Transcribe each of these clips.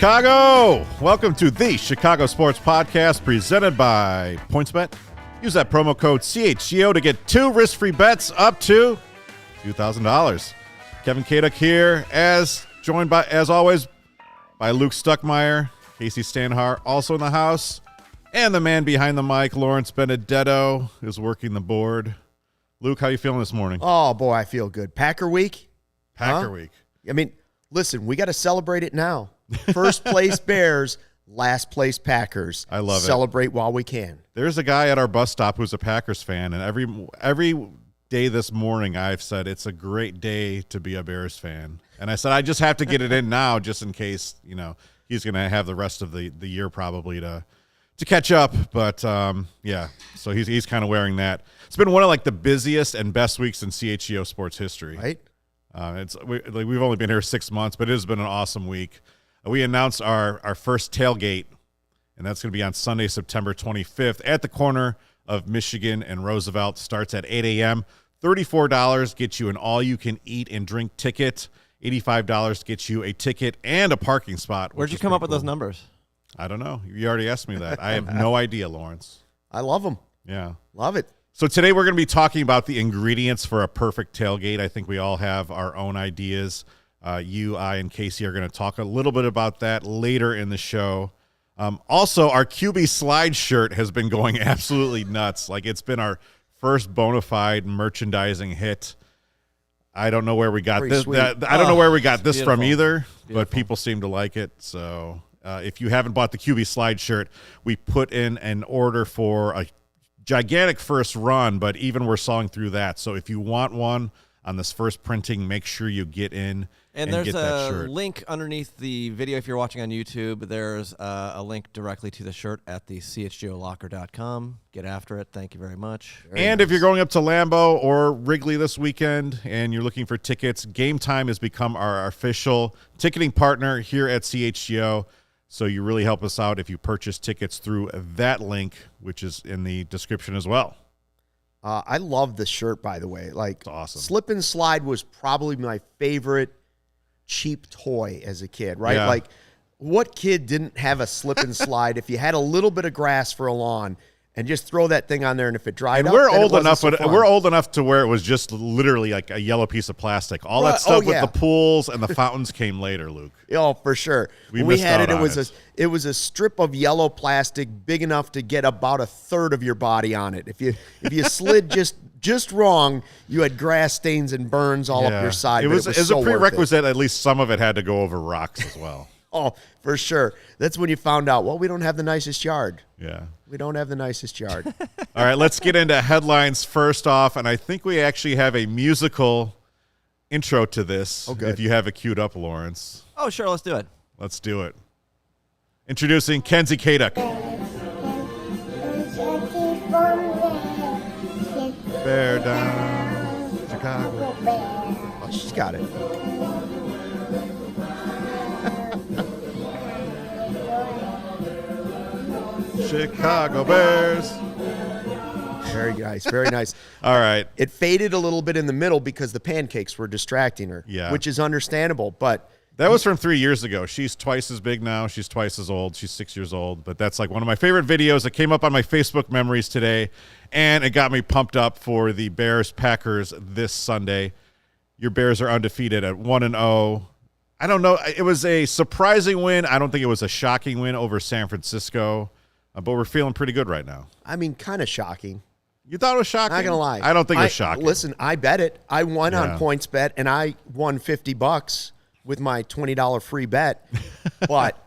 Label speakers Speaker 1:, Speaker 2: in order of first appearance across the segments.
Speaker 1: Chicago! Welcome to the Chicago Sports Podcast presented by PointsBet. Use that promo code CHGO to get 2 risk-free bets up to $2,000. Kevin Kaduk here, joined by, as always, by Luke Stuckmeyer, Kacy Standohar, also in the house, and the man behind the mic, Lawrence Benedetto, is working the board. Luke, how you feeling this morning?
Speaker 2: Oh, boy, I feel good. Packer week?
Speaker 1: Week.
Speaker 2: I mean, listen, we got to celebrate it now. First place Bears, last place Packers.
Speaker 1: I love it.
Speaker 2: Celebrate while we can.
Speaker 1: There's a guy at our bus stop who's a Packers fan, and every day this morning I've said it's a great day to be a Bears fan. And I said I just have to get it in now just in case, he's going to have the rest of the year probably to catch up. But, yeah, so he's kind of wearing that. It's been one of, the busiest and best weeks in CHGO sports history.
Speaker 2: Right?
Speaker 1: We've only been here 6 months, but it has been an awesome week. We announced our first tailgate, and that's going to be on Sunday, September 25th at the corner of Michigan and Roosevelt. Starts at 8 a.m. $34 gets you an all-you-can-eat and drink ticket. $85 gets you a ticket and a parking spot.
Speaker 3: Where'd you come up with those numbers?
Speaker 1: I don't know. You already asked me that. I have no idea, Lawrence.
Speaker 2: I love them.
Speaker 1: Yeah.
Speaker 2: Love it.
Speaker 1: So today we're going to be talking about the ingredients for a perfect tailgate. I think we all have our own ideas. You, I, and Kacy are going to talk a little bit about that later in the show. Also, our QB slide shirt has been going absolutely nuts. It's been our first bona fide merchandising hit. I don't know where we got this. I don't know where we got this from either, but people seem to like it. So if you haven't bought the QB slide shirt, we put in an order for a gigantic first run, but even we're sawing through that. So if you want one on this first printing, make sure you get in and
Speaker 3: there's
Speaker 1: get that shirt.
Speaker 3: A link underneath the video if you're watching on YouTube. There's a link directly to the shirt at the chgolocker.com. Get after it. Thank you very much.
Speaker 1: And if you're going up to Lambeau or Wrigley this weekend and you're looking for tickets, Gametime has become our official ticketing partner here at CHGO. So you really help us out if you purchase tickets through that link, which is in the description as well.
Speaker 2: I love the shirt, by the way.
Speaker 1: It's awesome.
Speaker 2: Slip and slide was probably my favorite cheap toy as a kid, right?
Speaker 1: Yeah.
Speaker 2: What kid didn't have a slip and slide if you had a little bit of grass for a lawn and just throw that thing on there, and if it dried up,
Speaker 1: we're old enough to where it was just literally like a yellow piece of plastic. All that stuff with the pools and the fountains came later, Luke.
Speaker 2: Oh, for sure. When we had it, it was a strip of yellow plastic big enough to get about a third of your body on it. If you slid just wrong, you had grass stains and burns all up your side.
Speaker 1: It was a prerequisite. At least some of it had to go over rocks as well.
Speaker 2: Oh, for sure. That's when you found out, we don't have the nicest yard.
Speaker 1: Yeah.
Speaker 2: We don't have the nicest yard.
Speaker 1: All right, let's get into headlines first off, and I think we actually have a musical intro to this.
Speaker 2: Oh, good.
Speaker 1: If you have it queued up, Lawrence.
Speaker 3: Oh, sure. Let's do it.
Speaker 1: Let's do it. Introducing Kacy Kaduk. Bear down, Chicago.
Speaker 2: Oh, she's got it.
Speaker 1: Chicago Bears.
Speaker 2: Very nice, very nice.
Speaker 1: All right.
Speaker 2: It faded a little bit in the middle because the pancakes were distracting her, which is understandable. But
Speaker 1: that was from 3 years ago. She's twice as big now. She's twice as old. She's 6 years old. But that's one of my favorite videos that came up on my Facebook memories today, and it got me pumped up for the Bears-Packers this Sunday. Your Bears are undefeated at 1-0. I don't know. It was a surprising win. I don't think it was a shocking win over San Francisco. But we're feeling pretty good right now.
Speaker 2: I mean, kind of shocking.
Speaker 1: You thought it was shocking?
Speaker 2: Not going to lie.
Speaker 1: I don't think it was shocking.
Speaker 2: Listen, I bet it. I won on PointsBet, and I won $50 with my $20 free bet. But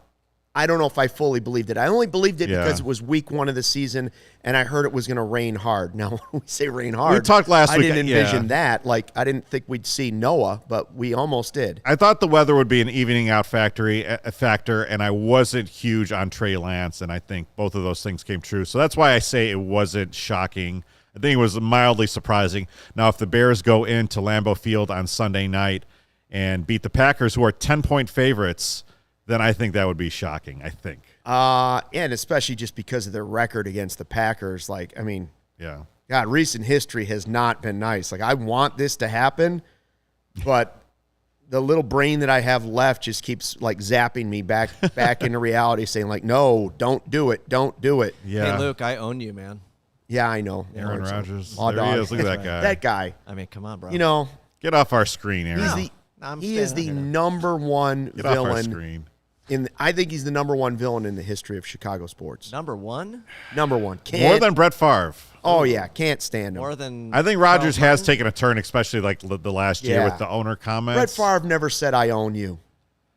Speaker 2: I don't know if I fully believed it. I only believed it because it was week 1 of the season, and I heard it was going to rain hard. Now, when we say rain hard,
Speaker 1: we talked last week.
Speaker 2: I didn't envision that. I didn't think we'd see Noah, but we almost did.
Speaker 1: I thought the weather would be an evening out factor, and I wasn't huge on Trey Lance, and I think both of those things came true. So that's why I say it wasn't shocking. I think it was mildly surprising. Now, if the Bears go into Lambeau Field on Sunday night and beat the Packers, who are 10-point favorites, then I think that would be shocking, I think.
Speaker 2: And especially just because of their record against the Packers. Recent history has not been nice. I want this to happen, but the little brain that I have left just keeps like zapping me back into reality, saying like, no, don't do it. Don't do it.
Speaker 1: Yeah.
Speaker 3: Hey, Luke, I own you, man.
Speaker 2: Yeah, I know.
Speaker 1: Aaron Rodgers.
Speaker 2: Oh,
Speaker 1: There he is. Look at that guy.
Speaker 2: That guy.
Speaker 3: I mean, come on, bro.
Speaker 2: You know,
Speaker 1: Get off our screen, Aaron.
Speaker 2: he is the number one
Speaker 1: Get off our
Speaker 2: villain.
Speaker 1: screen.
Speaker 2: I think he's the number one villain in the history of Chicago sports.
Speaker 3: Number one?
Speaker 2: Number one.
Speaker 1: More than Brett Favre.
Speaker 2: Oh, yeah. Can't stand him.
Speaker 3: More than.
Speaker 1: I think Rodgers
Speaker 3: Charles
Speaker 1: has
Speaker 3: Martin?
Speaker 1: taken a turn, especially like the last year with the owner comments.
Speaker 2: Brett Favre never said, I own you.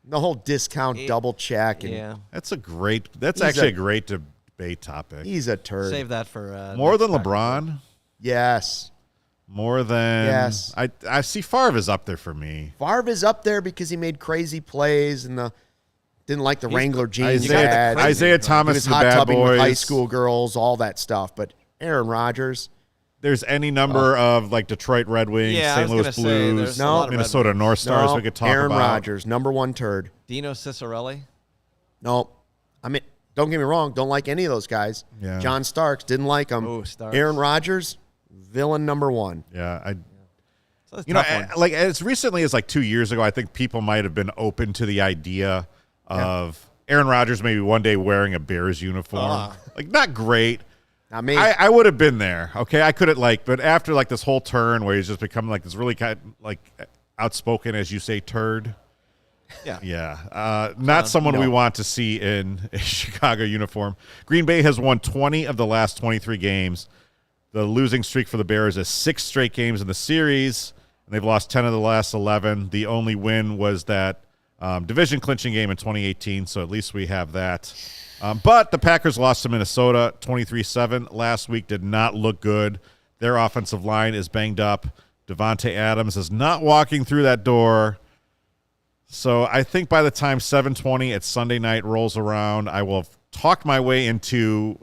Speaker 2: The whole discount double check. And
Speaker 3: Yeah.
Speaker 1: That's actually a great debate topic.
Speaker 2: He's a turd.
Speaker 3: Save that for.
Speaker 1: More than
Speaker 3: next
Speaker 1: LeBron.
Speaker 2: Yes.
Speaker 1: More than
Speaker 2: Yes.
Speaker 1: I see Favre is up there for me.
Speaker 2: Favre is up there because he made crazy plays and didn't like the Wrangler jeans.
Speaker 1: Isaiah Thomas,
Speaker 2: he was
Speaker 1: the
Speaker 2: hot
Speaker 1: bad
Speaker 2: tubbing with high
Speaker 1: boys.
Speaker 2: school girls, all that stuff. But Aaron Rodgers,
Speaker 1: There's any number of like Detroit Red Wings,
Speaker 3: Yeah, I
Speaker 1: St.
Speaker 3: was
Speaker 1: Louis
Speaker 3: gonna say,
Speaker 1: Blues,
Speaker 3: there's a lot of Red
Speaker 1: Minnesota
Speaker 3: Wings.
Speaker 1: North Stars we could talk
Speaker 2: Aaron
Speaker 1: about.
Speaker 2: Rodgers, number one turd.
Speaker 3: Dino Cicerelli?
Speaker 2: No, I mean, don't get me wrong. Don't like any of those guys.
Speaker 1: Yeah.
Speaker 2: John Starks, didn't like him.
Speaker 3: Ooh, Starks.
Speaker 2: Aaron Rodgers, villain number one.
Speaker 1: Yeah,
Speaker 3: So that's a
Speaker 1: you know,
Speaker 3: tough one.
Speaker 1: like as recently as like 2 years ago, I think people might have been open to the idea of Aaron Rodgers maybe one day wearing a Bears uniform. Like not great.
Speaker 2: Not me.
Speaker 1: I would have been there. Okay, I couldn't but after like this whole turn where he's just become like this really kind of, like outspoken, as you say, turd. Yeah. Not someone we want to see in a Chicago uniform. Green Bay has won 20 of the last 23 games. The losing streak for the Bears is 6 straight games in the series, and they've lost 10 of the last 11. The only win was that division clinching game in 2018, so at least we have that. But the Packers lost to Minnesota 23-7 last week. Did not look good. Their offensive line is banged up. Devontae Adams is not walking through that door. So I think by the time 7:20 at Sunday night rolls around, I will have talked my way into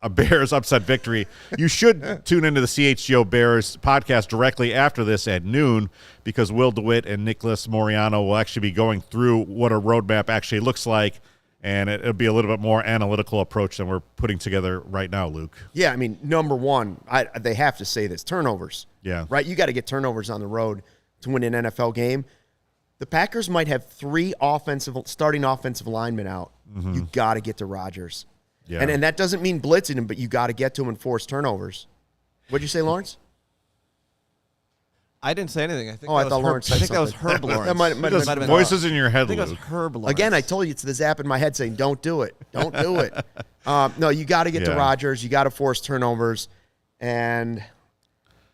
Speaker 1: a Bears upset victory. You should tune into the CHGO Bears podcast directly after this at noon, because Will DeWitt and Nicholas Moriano will actually be going through what a roadmap actually looks like, and it'll be a little bit more analytical approach than we're putting together right now, Luke.
Speaker 2: Yeah, I mean, number one, they have to say this, turnovers.
Speaker 1: Yeah.
Speaker 2: Right? You got to get turnovers on the road to win an NFL game. The Packers might have 3 starting offensive linemen out. Mm-hmm. You got to get to Rodgers.
Speaker 1: Yeah.
Speaker 2: And that doesn't mean blitzing him, but you got to get to him and force turnovers. What'd you say, Lawrence?
Speaker 3: I didn't say anything. I think
Speaker 2: I thought Lawrence said
Speaker 3: I think that was
Speaker 2: something.
Speaker 3: Herb Lawrence.
Speaker 2: That might have been
Speaker 1: Voices in your
Speaker 3: I
Speaker 1: head,
Speaker 3: think it was
Speaker 1: Luke.
Speaker 3: Herb Lawrence.
Speaker 2: Again, I told you it's the zap in my head saying, don't do it. Don't do it. No, you got to get to Rodgers. You got to force turnovers. And,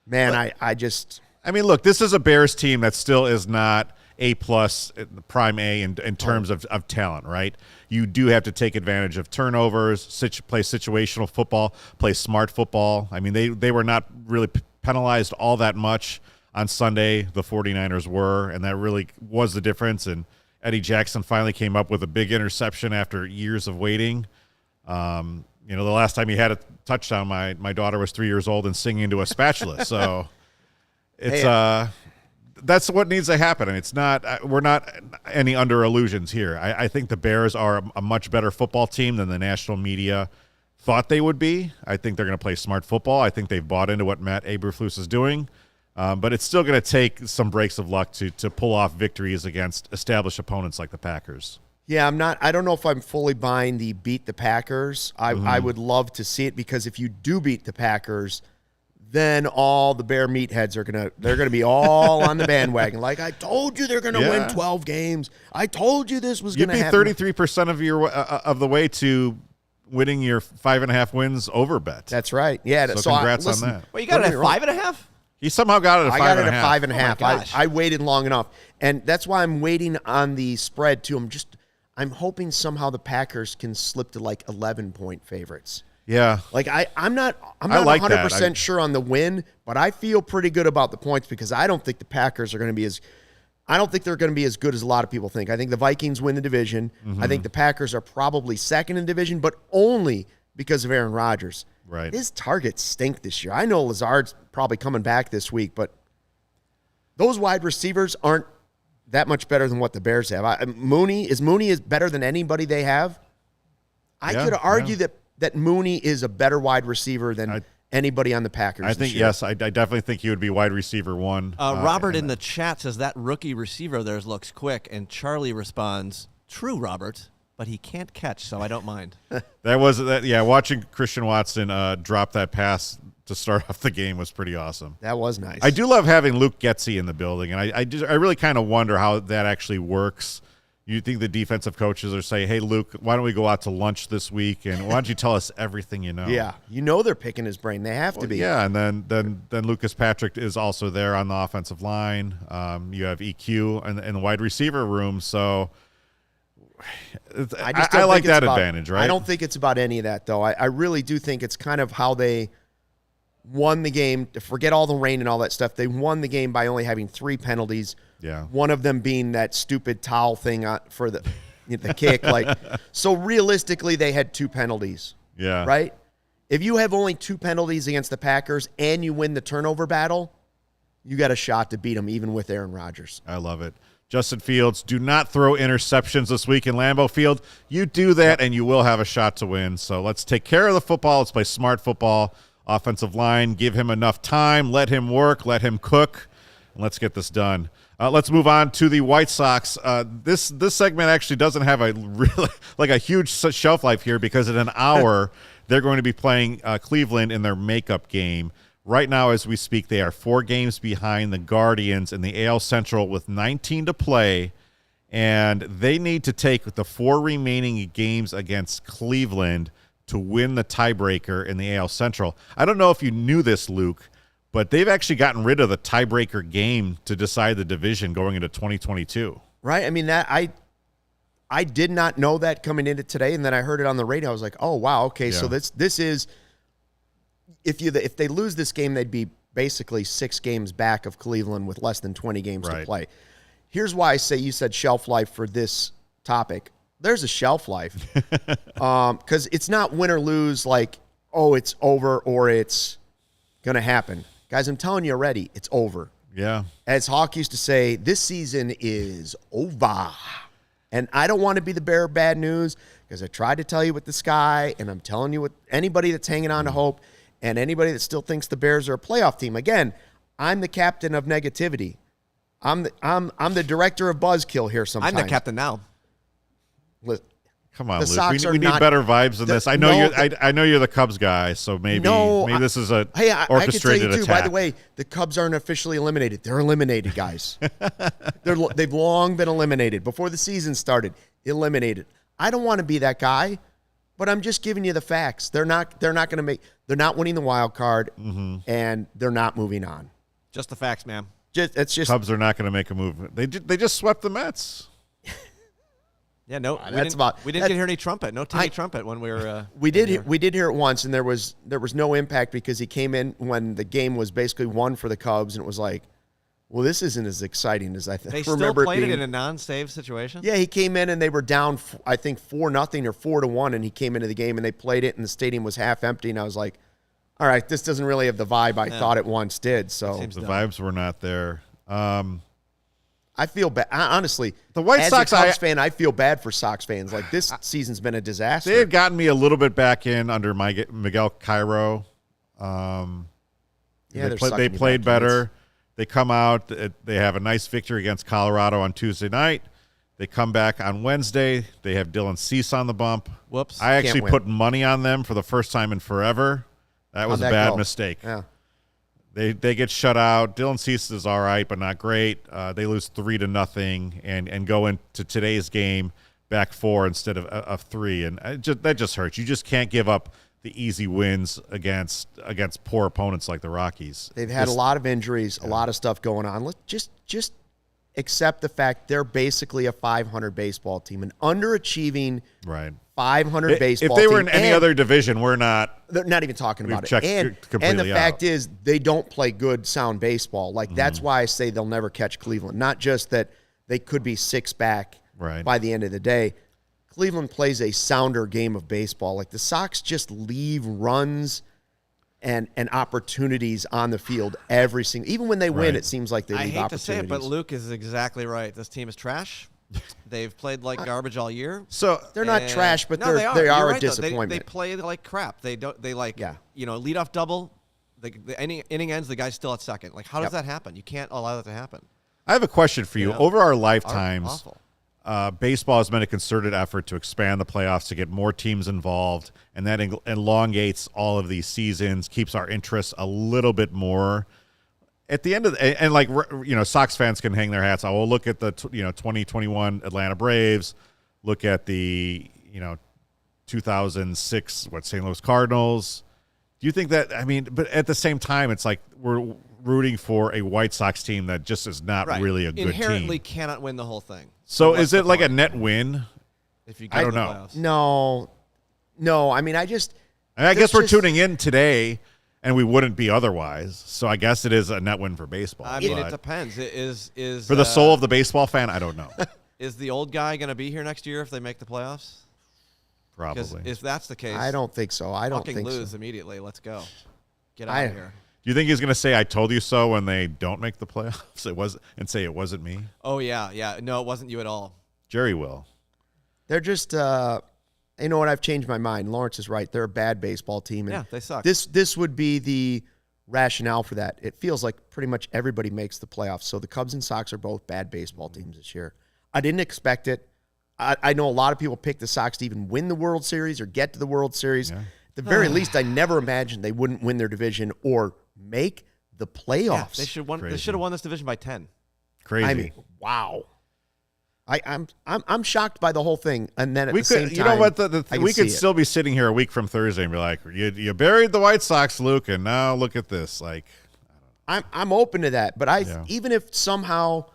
Speaker 2: man, I just...
Speaker 1: I mean, look, this is a Bears team that still is not A+, prime A in terms of talent, right? You do have to take advantage of turnovers, play situational football, play smart football. I mean, they were not really penalized all that much on Sunday. The 49ers were, and that really was the difference. And Eddie Jackson finally came up with a big interception after years of waiting. You know, the last time he had a touchdown, my daughter was 3 years old and singing into a spatula. So it's that's what needs to happen. And it's not, we're not any under illusions here. I think the Bears are a much better football team than the national media thought they would be. I think they're going to play smart football. I think they've bought into what Matt Eberflus is doing. But it's still going to take some breaks of luck to pull off victories against established opponents like the Packers.
Speaker 2: Yeah, I don't know if I'm fully buying the beat the Packers. I would love to see it, because if you do beat the Packers, then all the Bear meatheads they're gonna be all on the bandwagon. Like, I told you they're gonna win 12 games. I told you this was gonna happen.
Speaker 1: You'd be 33% of your of the way to winning your 5.5 wins over bet.
Speaker 2: That's right. Yeah.
Speaker 1: So congrats on that.
Speaker 3: Well, you got it at 5.5?
Speaker 1: He somehow got it at 5.5.
Speaker 2: I got it at 5.5.
Speaker 3: Oh my gosh.
Speaker 2: I waited long enough, and that's why I'm waiting on the spread too. I'm hoping somehow the Packers can slip to like 11-point favorites.
Speaker 1: Yeah.
Speaker 2: Like I'm not
Speaker 1: like
Speaker 2: 100% sure on the win, but I feel pretty good about the points, because I don't think the Packers are going to be I don't think they're going to be as good as a lot of people think. I think the Vikings win the division. I think the Packers are probably second in division, but only because of Aaron Rodgers.
Speaker 1: Right.
Speaker 2: His targets stink this year. I know Lazard's probably coming back this week, but those wide receivers aren't that much better than what the Bears have. Mooney is better than anybody they have. I could argue that Mooney is a better wide receiver than anybody on the Packers.
Speaker 1: I think, yes, I definitely think he would be wide receiver 1.
Speaker 3: Robert in the chat says that rookie receiver of theirs looks quick, and Charlie responds, "True, Robert, but he can't catch, so I don't mind."
Speaker 1: Watching Christian Watson drop that pass to start off the game was pretty awesome.
Speaker 2: That was nice.
Speaker 1: I do love having Luke Getsy in the building, and I really kind of wonder how that actually works. You think the defensive coaches are saying, "Hey, Luke, why don't we go out to lunch this week, and why don't you tell us everything you know?"
Speaker 2: Yeah, they're picking his brain. They have to be.
Speaker 1: Yeah, and then Lucas Patrick is also there on the offensive line. You have EQ in the wide receiver room, so I like that advantage, right?
Speaker 2: I don't think it's about any of that, though. I really do think it's kind of how they won the game. Forget all the rain and all that stuff. They won the game by only having 3 penalties.
Speaker 1: Yeah.
Speaker 2: One of them being that stupid towel thing for the kick. So realistically, they had 2 penalties.
Speaker 1: Yeah.
Speaker 2: Right? If you have only 2 penalties against the Packers and you win the turnover battle, you got a shot to beat them, even with Aaron Rodgers.
Speaker 1: I love it. Justin Fields, do not throw interceptions this week in Lambeau Field. You do that, and you will have a shot to win. So let's take care of the football. Let's play smart football. Offensive line, give him enough time. Let him work. Let him cook. And let's get this done. Let's move on to the White Sox. This segment actually doesn't have a really a huge shelf life here because in an hour they're going to be playing Cleveland in their makeup game. Right now, as we speak, they are 4 games behind the Guardians in the AL Central with 19 to play, and they need to take the 4 remaining games against Cleveland to win the tiebreaker in the AL Central. I don't know if you knew this, Luke, but they've actually gotten rid of the tiebreaker game to decide the division going into 2022.
Speaker 2: Right? I mean, that I did not know that coming into today, and then I heard it on the radio. I was like, oh, wow, okay, so this is if they lose this game, they'd be basically 6 games back of Cleveland with less than 20 games to play. Here's why I say you said shelf life for this topic. There's a shelf life because it's not win or lose it's over or it's going to happen. Guys, I'm telling you already, it's over.
Speaker 1: Yeah.
Speaker 2: As Hawk used to say, this season is over. And I don't want to be the bearer of bad news because I tried to tell you with the sky, and I'm telling you with anybody that's hanging on to hope and anybody that still thinks the Bears are a playoff team. Again, I'm the captain of negativity. I'm the director of buzzkill here sometimes.
Speaker 3: I'm the captain now.
Speaker 1: Come on, Luke. We need better vibes than this. I know you're the Cubs guy, so maybe this is a orchestrated
Speaker 2: I can tell you too,
Speaker 1: attack.
Speaker 2: by the way, the Cubs aren't officially eliminated. They're eliminated, guys. They've long been eliminated. Before the season started, eliminated. I don't want to be that guy, but I'm just giving you the facts. They're not winning the wild card, and they're not moving on.
Speaker 3: Just the facts, ma'am.
Speaker 1: Cubs are not going to make a move. They just swept the Mets.
Speaker 3: Yeah, no, we didn't hear any trumpet. No Timmy trumpet when we were.
Speaker 2: We did hear it once, and there was no impact because he came in when the game was basically won for the Cubs, and it was like, well, this isn't as exciting as I think.
Speaker 3: They still played it in a non-save situation.
Speaker 2: Yeah, he came in and they were down, I think 4-0 or 4-1, and he came into the game and they played it, and the stadium was half empty, and I was like, all right, this doesn't really have the vibe I thought it once did. So
Speaker 1: the vibes were not there.
Speaker 2: I feel bad. Honestly,
Speaker 1: the White Sox,
Speaker 2: as a Cubs fan, I feel bad for Sox fans. Like, this season's been a disaster.
Speaker 1: They had gotten me a little bit back in under Miguel Cairo. They played better. They come out. They have a nice victory against Colorado on Tuesday night. They come back on Wednesday. They have Dylan Cease on the bump.
Speaker 3: Whoops.
Speaker 1: I actually put money on them for the first time in forever. That was a bad mistake.
Speaker 2: Yeah.
Speaker 1: They get shut out. Dylan Cease is all right, but not great. They lose 3-0 and go into today's game back 4 instead of 3, and that just hurts. You just can't give up the easy wins against poor opponents like the Rockies.
Speaker 2: They've had a lot of injuries, a lot of stuff going on. Let's just accept the fact they're basically a 500 baseball team, an underachieving 500 baseball team.
Speaker 1: If they were in any other division, they're not
Speaker 2: even talking about it. And the fact is, they don't play good, sound baseball. Like, that's why I say they'll never catch Cleveland. Not just that they could be 6 back by the end of the day. Cleveland plays a sounder game of baseball. Like, the Sox just leave runs and opportunities on the field every single. Even when they win, it seems like they leave opportunities.
Speaker 3: I hate to say it, but Luke is exactly right. This team is trash. They've played like garbage all year.
Speaker 2: So they're not trash, but they are a disappointment.
Speaker 3: They play like crap. They lead off double the inning ends, the guy's still at second. Like, how does that happen? You can't allow that to happen.
Speaker 1: I have a question for you. Over our lifetimes,
Speaker 3: awful.
Speaker 1: Baseball has made a concerted effort to expand the playoffs to get more teams involved, and that elongates all of these seasons, keeps our interest a little bit more. At the end of and like, you know, Sox fans can hang their hats. I will look at the 2021 Atlanta Braves, look at the 2006 St. Louis Cardinals. Do you think that? I mean, but at the same time, it's like we're rooting for a White Sox team that just is not really a good
Speaker 3: Inherently
Speaker 1: team.
Speaker 3: Cannot win the whole thing.
Speaker 1: So is it like a net win?
Speaker 3: If you
Speaker 1: I don't know.
Speaker 2: No. I mean, I
Speaker 1: guess we're tuning in today, and we wouldn't be otherwise. So I guess it is a net win for baseball.
Speaker 3: I mean, it depends. Is
Speaker 1: for the soul of the baseball fan? I don't know.
Speaker 3: Is the old guy going to be here next year if they make the playoffs?
Speaker 1: Probably.
Speaker 3: If that's the case,
Speaker 2: I don't think so. I don't think
Speaker 3: lose
Speaker 2: so.
Speaker 3: immediately. Let's go. Get out of here.
Speaker 1: Do you think he's going to say "I told you so" when they don't make the playoffs? And say it wasn't me.
Speaker 3: Oh yeah. No, it wasn't you at all.
Speaker 1: Jerry will.
Speaker 2: They're just. You know what? I've changed my mind. Lawrence is right. They're a bad baseball team. And
Speaker 3: they suck.
Speaker 2: This would be the rationale for that. It feels like pretty much everybody makes the playoffs. So the Cubs and Sox are both bad baseball teams this year. I didn't expect it. I know a lot of people picked the Sox to even win the World Series or get to the World Series. Yeah. At the very least, I never imagined they wouldn't win their division or make the playoffs.
Speaker 3: Yeah, they should have won this division by 10.
Speaker 1: Crazy.
Speaker 2: I mean, wow. I'm shocked by the whole thing, and then at the same time,
Speaker 1: you know what? We could still be sitting here a week from Thursday and be like, "You buried the White Sox, Luke, and now look at this." Like,
Speaker 2: I'm open to that, but even if somehow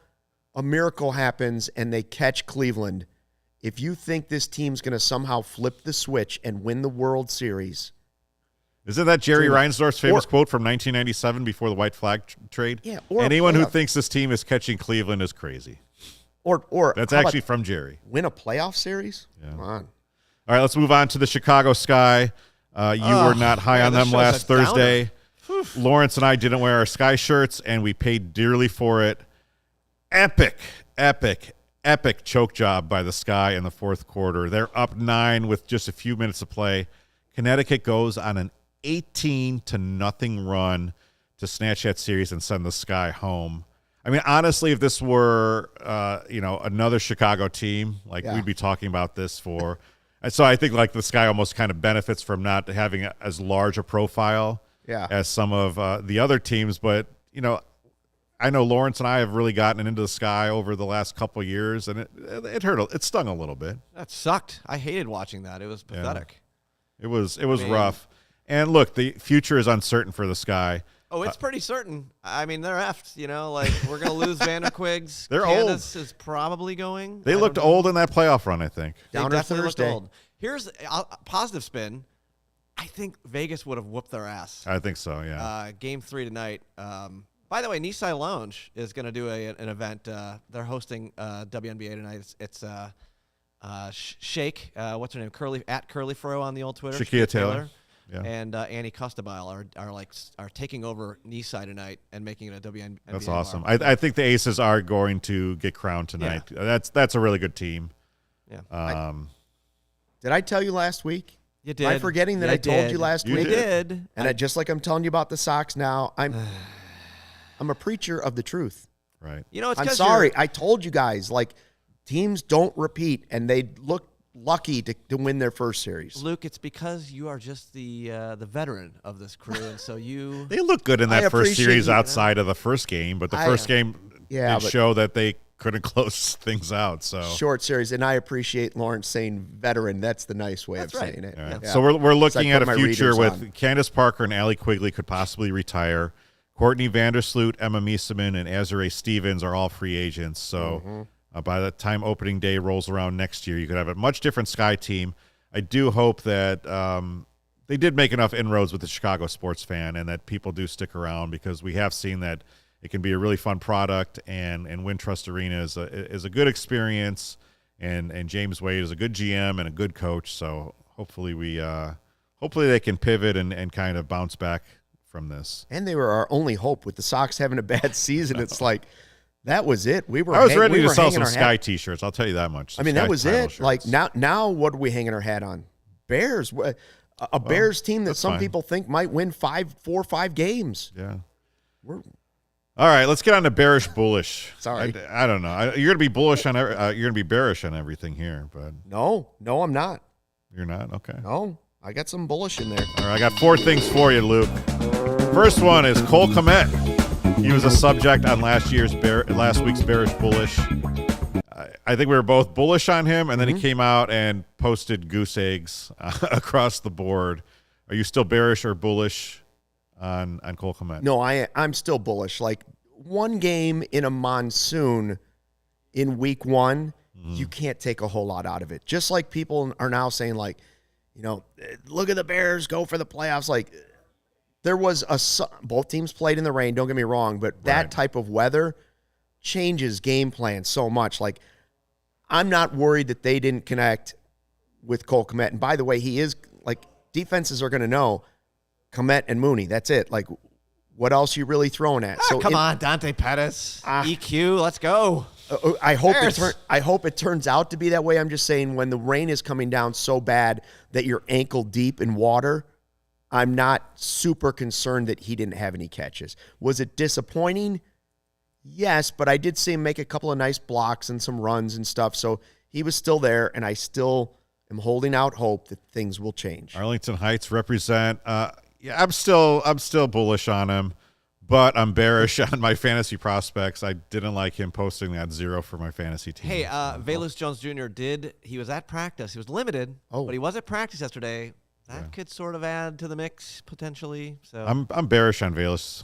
Speaker 2: a miracle happens and they catch Cleveland, if you think this team's going to somehow flip the switch and win the World Series,
Speaker 1: isn't that Jerry Reinsdorf's famous quote from 1997 before the white flag trade?
Speaker 2: Yeah.
Speaker 1: Anyone who thinks this team is catching Cleveland is crazy.
Speaker 2: Or
Speaker 1: that's actually from Jerry.
Speaker 2: Win a playoff series?
Speaker 1: Yeah.
Speaker 2: Come on.
Speaker 1: All right, let's move on to the Chicago Sky. You were not high on them last Thursday. Lawrence and I didn't wear our Sky shirts, and we paid dearly for it. Epic choke job by the Sky in the fourth quarter. They're up 9 with just a few minutes to play. Connecticut goes on an 18-0 run to snatch that series and send the Sky home. I mean, honestly, if this were, another Chicago team, we'd be talking about this for. And so I think the Sky almost kind of benefits from not having as large a profile as some of the other teams. But, I know Lawrence and I have really gotten into the Sky over the last couple of years, and it hurt. It stung a little bit.
Speaker 3: That sucked. I hated watching that. It was pathetic.
Speaker 1: Yeah. It was rough. And look, the future is uncertain for the Sky.
Speaker 3: Oh, it's pretty certain. I mean, they're effed, we're going to lose Vanderquigs.
Speaker 1: They're
Speaker 3: Candace
Speaker 1: old.
Speaker 3: is probably going.
Speaker 1: They looked old in that playoff run, I think.
Speaker 3: They definitely looked old. Here's a positive spin. I think Vegas would have whooped their ass.
Speaker 1: I think so, yeah.
Speaker 3: Game 3 tonight. By the way, Nisei Lounge is going to do an event. They're hosting WNBA tonight. It's Shake, what's her name? Curly Fro on the old Twitter.
Speaker 1: Shaquille Taylor. Yeah.
Speaker 3: And Annie Costabile are taking over Nisei tonight and making it a WNBA.
Speaker 1: That's awesome. I think the Aces are going to get crowned tonight. Yeah. That's a really good team.
Speaker 3: Yeah.
Speaker 2: Did I tell you last week?
Speaker 3: You did.
Speaker 2: Am I forgetting that I told you last week?
Speaker 3: You did.
Speaker 2: And just like I'm telling you about the Sox now, I'm a preacher of the truth.
Speaker 1: Right.
Speaker 2: I'm sorry. I told you guys, teams don't repeat, and they look lucky to win their first series.
Speaker 3: Luke, it's because you are just the veteran of this crew, and so you.
Speaker 1: They look good in that first series outside of the first game, but the first game did show that they couldn't close things out. So
Speaker 2: short series, and I appreciate Lawrence saying veteran. That's the nice way of saying it.
Speaker 1: Yeah. Yeah. So we're looking at a future with Candace Parker and Allie Quigley could possibly retire. Courtney Vandersloot, Emma Miesemann, and Azuré Stevens are all free agents. So by the time opening day rolls around next year, you could have a much different Sky team. I do hope that they did make enough inroads with the Chicago sports fan and that people do stick around, because we have seen that it can be a really fun product, and Wintrust Arena is a good experience, and James Wade is a good GM and a good coach. So hopefully they can pivot and kind of bounce back from this.
Speaker 2: And they were our only hope with the Sox having a bad season. It's that was it. I
Speaker 1: was ready to sell some Sky T-shirts. I'll tell you that much.
Speaker 2: I mean, that was it. Shirts. Now what are we hanging our hat on? Bears. a Bears team that some people think might win 4 or 5 games.
Speaker 1: Yeah. All right, let's get on to bearish bullish.
Speaker 2: Sorry.
Speaker 1: I don't know. You're gonna be bullish on you're gonna be bearish on everything here, but
Speaker 2: no, I'm not.
Speaker 1: You're not? Okay.
Speaker 2: No, I got some bullish in there.
Speaker 1: All right, I got 4 things for you, Luke. First one is Cole Kmet. He was a subject on last week's bearish bullish. I think we were both bullish on him, and then he came out and posted goose eggs across the board. Are you still bearish or bullish on Cole Kmet?
Speaker 2: No, I'm still bullish. Like, one game in a monsoon in week 1, you can't take a whole lot out of it. Just like people are now saying, like, look at the Bears, go for the playoffs. Like, there was both teams played in the rain, don't get me wrong, but that type of weather changes game plan so much. Like, I'm not worried that they didn't connect with Cole Kmet. And by the way, he is, like, defenses are going to know Kmet and Mooney. That's it. Like, what else are you really throwing at?
Speaker 3: Come on, Dante Pettis. EQ, let's go.
Speaker 2: I hope it turns out to be that way. I'm just saying, when the rain is coming down so bad that you're ankle deep in water, I'm not super concerned that he didn't have any catches. Was it disappointing? Yes, but I did see him make a couple of nice blocks and some runs and stuff. So he was still there, and I still am holding out hope that things will change.
Speaker 1: Arlington Heights represent. I'm still bullish on him, but I'm bearish on my fantasy prospects. I didn't like him posting that 0 for my fantasy team.
Speaker 3: Hey, Velus Jones Jr. he was at practice. He was limited, but he was at practice yesterday. That could sort of add to the mix potentially. So
Speaker 1: I'm bearish on Velus.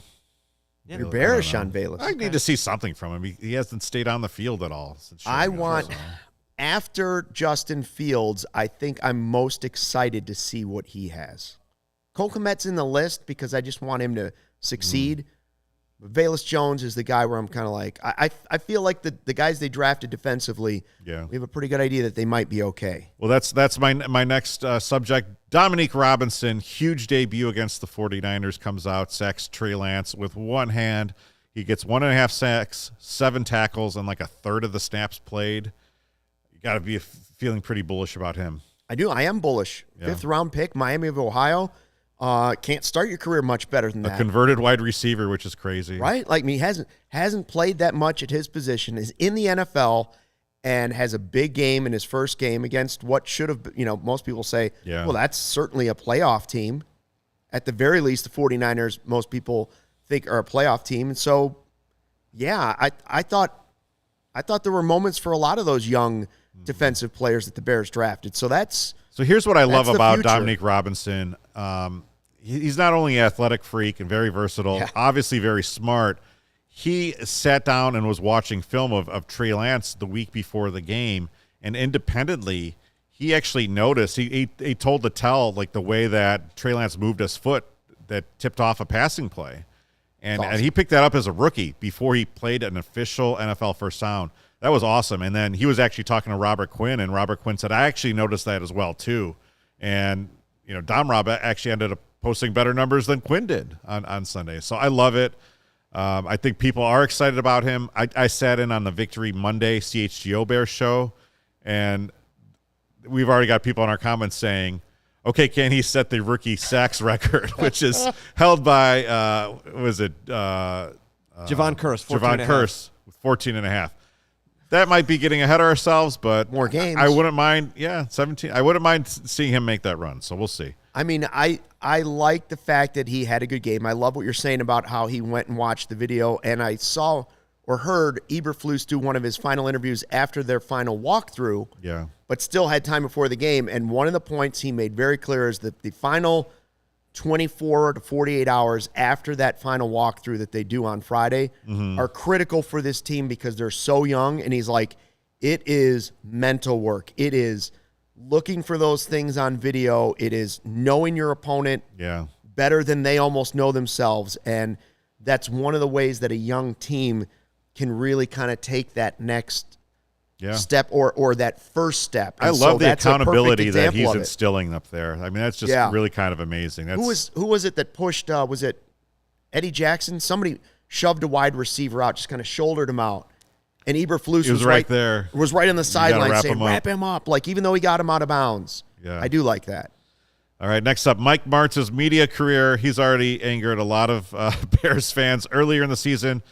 Speaker 2: Yeah, you're bearish on Velus.
Speaker 1: I need to see something from him. He hasn't stayed on the field at all.
Speaker 2: After Justin Fields, I think I'm most excited to see what he has. Cole Kmet's in the list because I just want him to succeed. But Velus Jones is the guy where I'm kind of like, I feel like the guys they drafted defensively, we have a pretty good idea that they might be okay.
Speaker 1: Well, that's my next subject. Dominique Robinson, huge debut against the 49ers, comes out, sacks Trey Lance with one hand. He gets 1.5 sacks, 7 tackles, and like a third of the snaps played. You got to be feeling pretty bullish about him.
Speaker 2: I do. I am bullish. 5th round pick, Miami of Ohio. Can't start your career much better than that.
Speaker 1: A converted wide receiver, which is crazy.
Speaker 2: Right? Like, he hasn't played that much at his position, is in the NFL, and has a big game in his first game against what should have, most people say, well, that's certainly a playoff team. At the very least, the 49ers, most people think, are a playoff team. And so, I thought there were moments for a lot of those young defensive players that the Bears drafted. So
Speaker 1: here's what I love about
Speaker 2: future.
Speaker 1: Dominique Robinson. He's not only an athletic freak and very versatile, obviously very smart. He sat down and was watching film of Trey Lance the week before the game, and independently, he actually noticed. He told the tell, like, the way that Trey Lance moved his foot that tipped off a passing play. And he picked that up as a rookie before he played an official NFL first down. That was awesome. And then he was actually talking to Robert Quinn, and Robert Quinn said, I actually noticed that as well, too. And, Dom Rob actually ended up posting better numbers than Quinn did on Sunday. So I love it. I think people are excited about him. I sat in on the Victory Monday CHGO Bears show, and we've already got people in our comments saying, okay, can he set the rookie sacks record, which is held by, Javon
Speaker 3: Curse,
Speaker 1: Javon Curse with 14.5. That might be getting ahead of ourselves, but
Speaker 2: more games.
Speaker 1: I wouldn't mind, 17. I wouldn't mind seeing him make that run, so we'll see.
Speaker 2: I mean, I like the fact that he had a good game. I love what you're saying about how he went and watched the video, and I saw or heard Eberflus do one of his final interviews after their final walkthrough, but still had time before the game, and one of the points he made very clear is that the final 24 to 48 hours after that final walkthrough that they do on Friday are critical for this team because they're so young, and he's like, it is mental work. It is looking for those things on video. It is knowing your opponent better than they almost know themselves. And that's one of the ways that a young team can really kind of take that next step or that first step. And
Speaker 1: I love the accountability that he's instilling up there. I mean, that's just really kind of amazing.
Speaker 2: Who was it that pushed, was it Eddie Jackson? Somebody shoved a wide receiver out, just kind of shouldered him out. And Eberflus was right there. Was right on the sideline saying, wrap him up. Like, even though he got him out of bounds. I do like that.
Speaker 1: All right, next up, Mike Martz's media career. He's already angered a lot of Bears fans earlier in the season.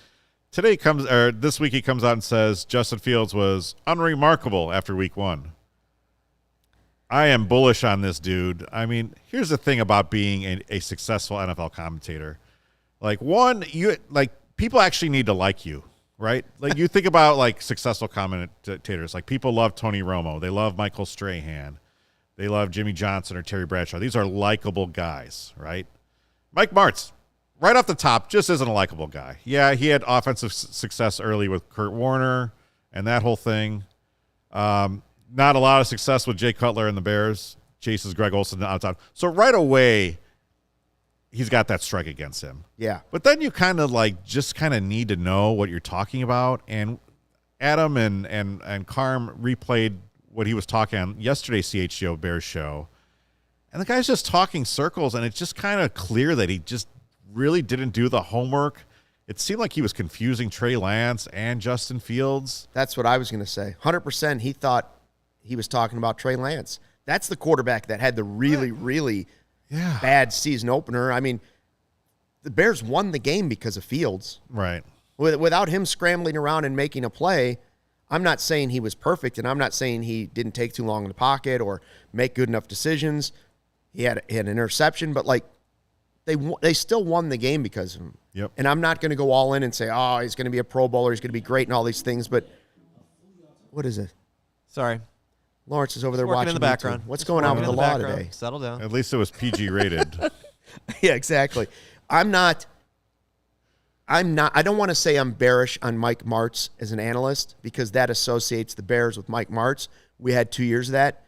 Speaker 1: This week he comes out and says Justin Fields was unremarkable after week 1. I am bullish on this dude. I mean, here's the thing about being a successful NFL commentator. People actually need to like you, right? Like you think about successful commentators. Like people love Tony Romo. They love Michael Strahan. They love Jimmy Johnson or Terry Bradshaw. These are likable guys, right? Mike Martz, right off the top, just isn't a likable guy. Yeah, he had offensive success early with Kurt Warner and that whole thing. Not a lot of success with Jay Cutler and the Bears. Chases Greg Olsen outside. So right away, he's got that strike against him.
Speaker 2: Yeah.
Speaker 1: But then you kind of need to know what you're talking about. And Adam and Carm replayed what he was talking on yesterday's CHGO Bears show. And the guy's just talking circles, and it's just kind of clear that he just really didn't do the homework. It seemed like he was confusing Trey Lance and Justin Fields.
Speaker 2: That's what I was going to say. 100% he thought he was talking about Trey Lance. That's the quarterback that had the really bad season opener. I mean, the Bears won the game because of Fields.
Speaker 1: Right.
Speaker 2: Without him scrambling around and making a play, I'm not saying he was perfect, and I'm not saying he didn't take too long in the pocket or make good enough decisions. He had an interception, but they still won the game because of him.
Speaker 1: Yep.
Speaker 2: And I'm not going to go all in and say, oh, he's going to be a Pro Bowler, he's going to be great and all these things, but what is it?
Speaker 3: Sorry.
Speaker 2: Lawrence is over there
Speaker 3: working
Speaker 2: watching
Speaker 3: in the background.
Speaker 2: What's going on with the law today?
Speaker 3: Settle down.
Speaker 1: At least it was PG rated.
Speaker 2: Yeah, exactly. I don't want to say I'm bearish on Mike Martz as an analyst because that associates the Bears with Mike Martz. We had 2 years of that.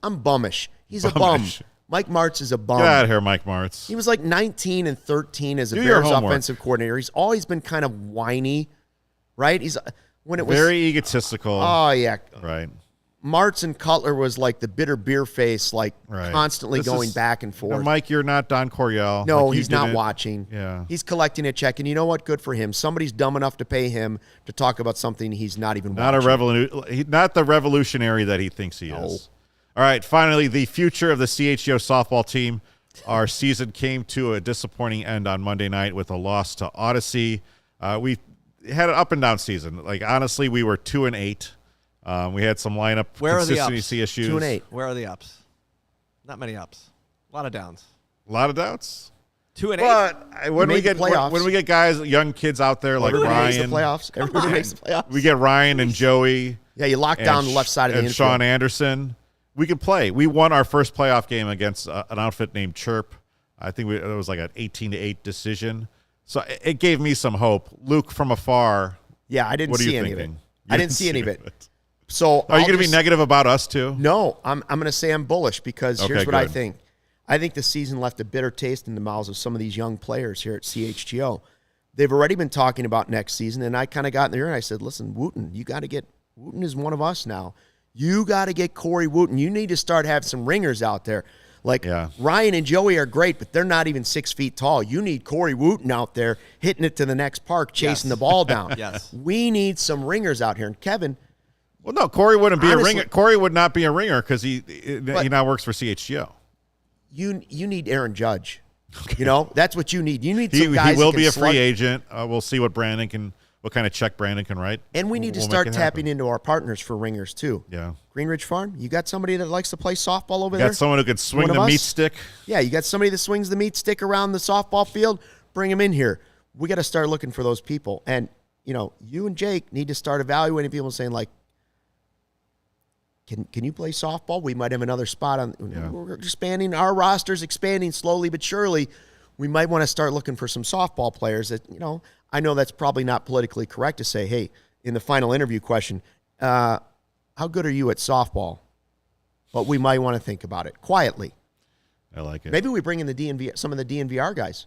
Speaker 2: I'm bummish. He's a bum. Mike Martz is a bum.
Speaker 1: Get out of here, Mike Martz.
Speaker 2: He was 19-13 as a Bears offensive coordinator. He's always been kind of whiny, right?
Speaker 1: Very egotistical.
Speaker 2: Oh, yeah.
Speaker 1: Right.
Speaker 2: Martz and Cutler was like the bitter beer face, constantly going back and forth.
Speaker 1: Mike, you're not Don Coryell.
Speaker 2: No, he's not watching.
Speaker 1: Yeah.
Speaker 2: He's collecting a check, and you know what? Good for him. Somebody's dumb enough to pay him to talk about something he's not even watching.
Speaker 1: Not the revolutionary that he thinks he is. All right, finally, the future of the CHGO softball team. Our season came to a disappointing end on Monday night with a loss to Odyssey. We had an up and down season. Honestly, we were 2-8. We had some lineup consistency issues.
Speaker 2: 2-8.
Speaker 3: Where are the ups? Not many ups. A lot of downs.
Speaker 1: A lot of doubts.
Speaker 3: 2-8.
Speaker 1: But when we get guys, young kids out there like Ryan,
Speaker 2: Everybody makes the playoffs.
Speaker 1: We get Ryan and Joey.
Speaker 2: Yeah, you lock down the left side of the infield.
Speaker 1: Sean Anderson. We could play. We won our first playoff game against an outfit named Chirp. I think it was an 18-8 decision. So it gave me some hope. Luke, from afar.
Speaker 2: Yeah, I didn't see any of it. I didn't see any of it.
Speaker 1: So are you going to be negative about us too?
Speaker 2: No, I'm going to say I'm bullish because here's what I think. I think the season left a bitter taste in the mouths of some of these young players here at CHGO. They've already been talking about next season, and I kind of got in there and I said, listen, Wooten, you got to get – Wooten is one of us now. You got to get Corey Wooten. You need to start having some ringers out there. Ryan and Joey are great, but they're not even 6 feet tall. You need Corey Wooten out there hitting it to the next park, chasing the ball down.
Speaker 3: Yes.
Speaker 2: We need some ringers out here. And Kevin –
Speaker 1: well, no, Corey wouldn't be a ringer. Corey would not be a ringer because he now works for CHGO.
Speaker 2: You need Aaron Judge. Okay. That's what you need. You need some guys.
Speaker 1: He will be a free agent. We'll see what kind of check Brandon can write.
Speaker 2: And we need to start tapping into our partners for ringers too.
Speaker 1: Yeah.
Speaker 2: Greenridge Farm, you got somebody that likes to play softball over there?
Speaker 1: You got someone who can swing the meat stick?
Speaker 2: Yeah, you got somebody that swings the meat stick around the softball field? Bring him in here. We got to start looking for those people. And, you and Jake need to start evaluating people and saying, Can you play softball? We might have another spot on. Yeah. We're expanding. Our roster's expanding slowly but surely. We might want to start looking for some softball players that, I know that's probably not politically correct to say, hey, in the final interview question, how good are you at softball? But we might want to think about it quietly.
Speaker 1: I like it.
Speaker 2: Maybe we bring in some of the DNVR guys,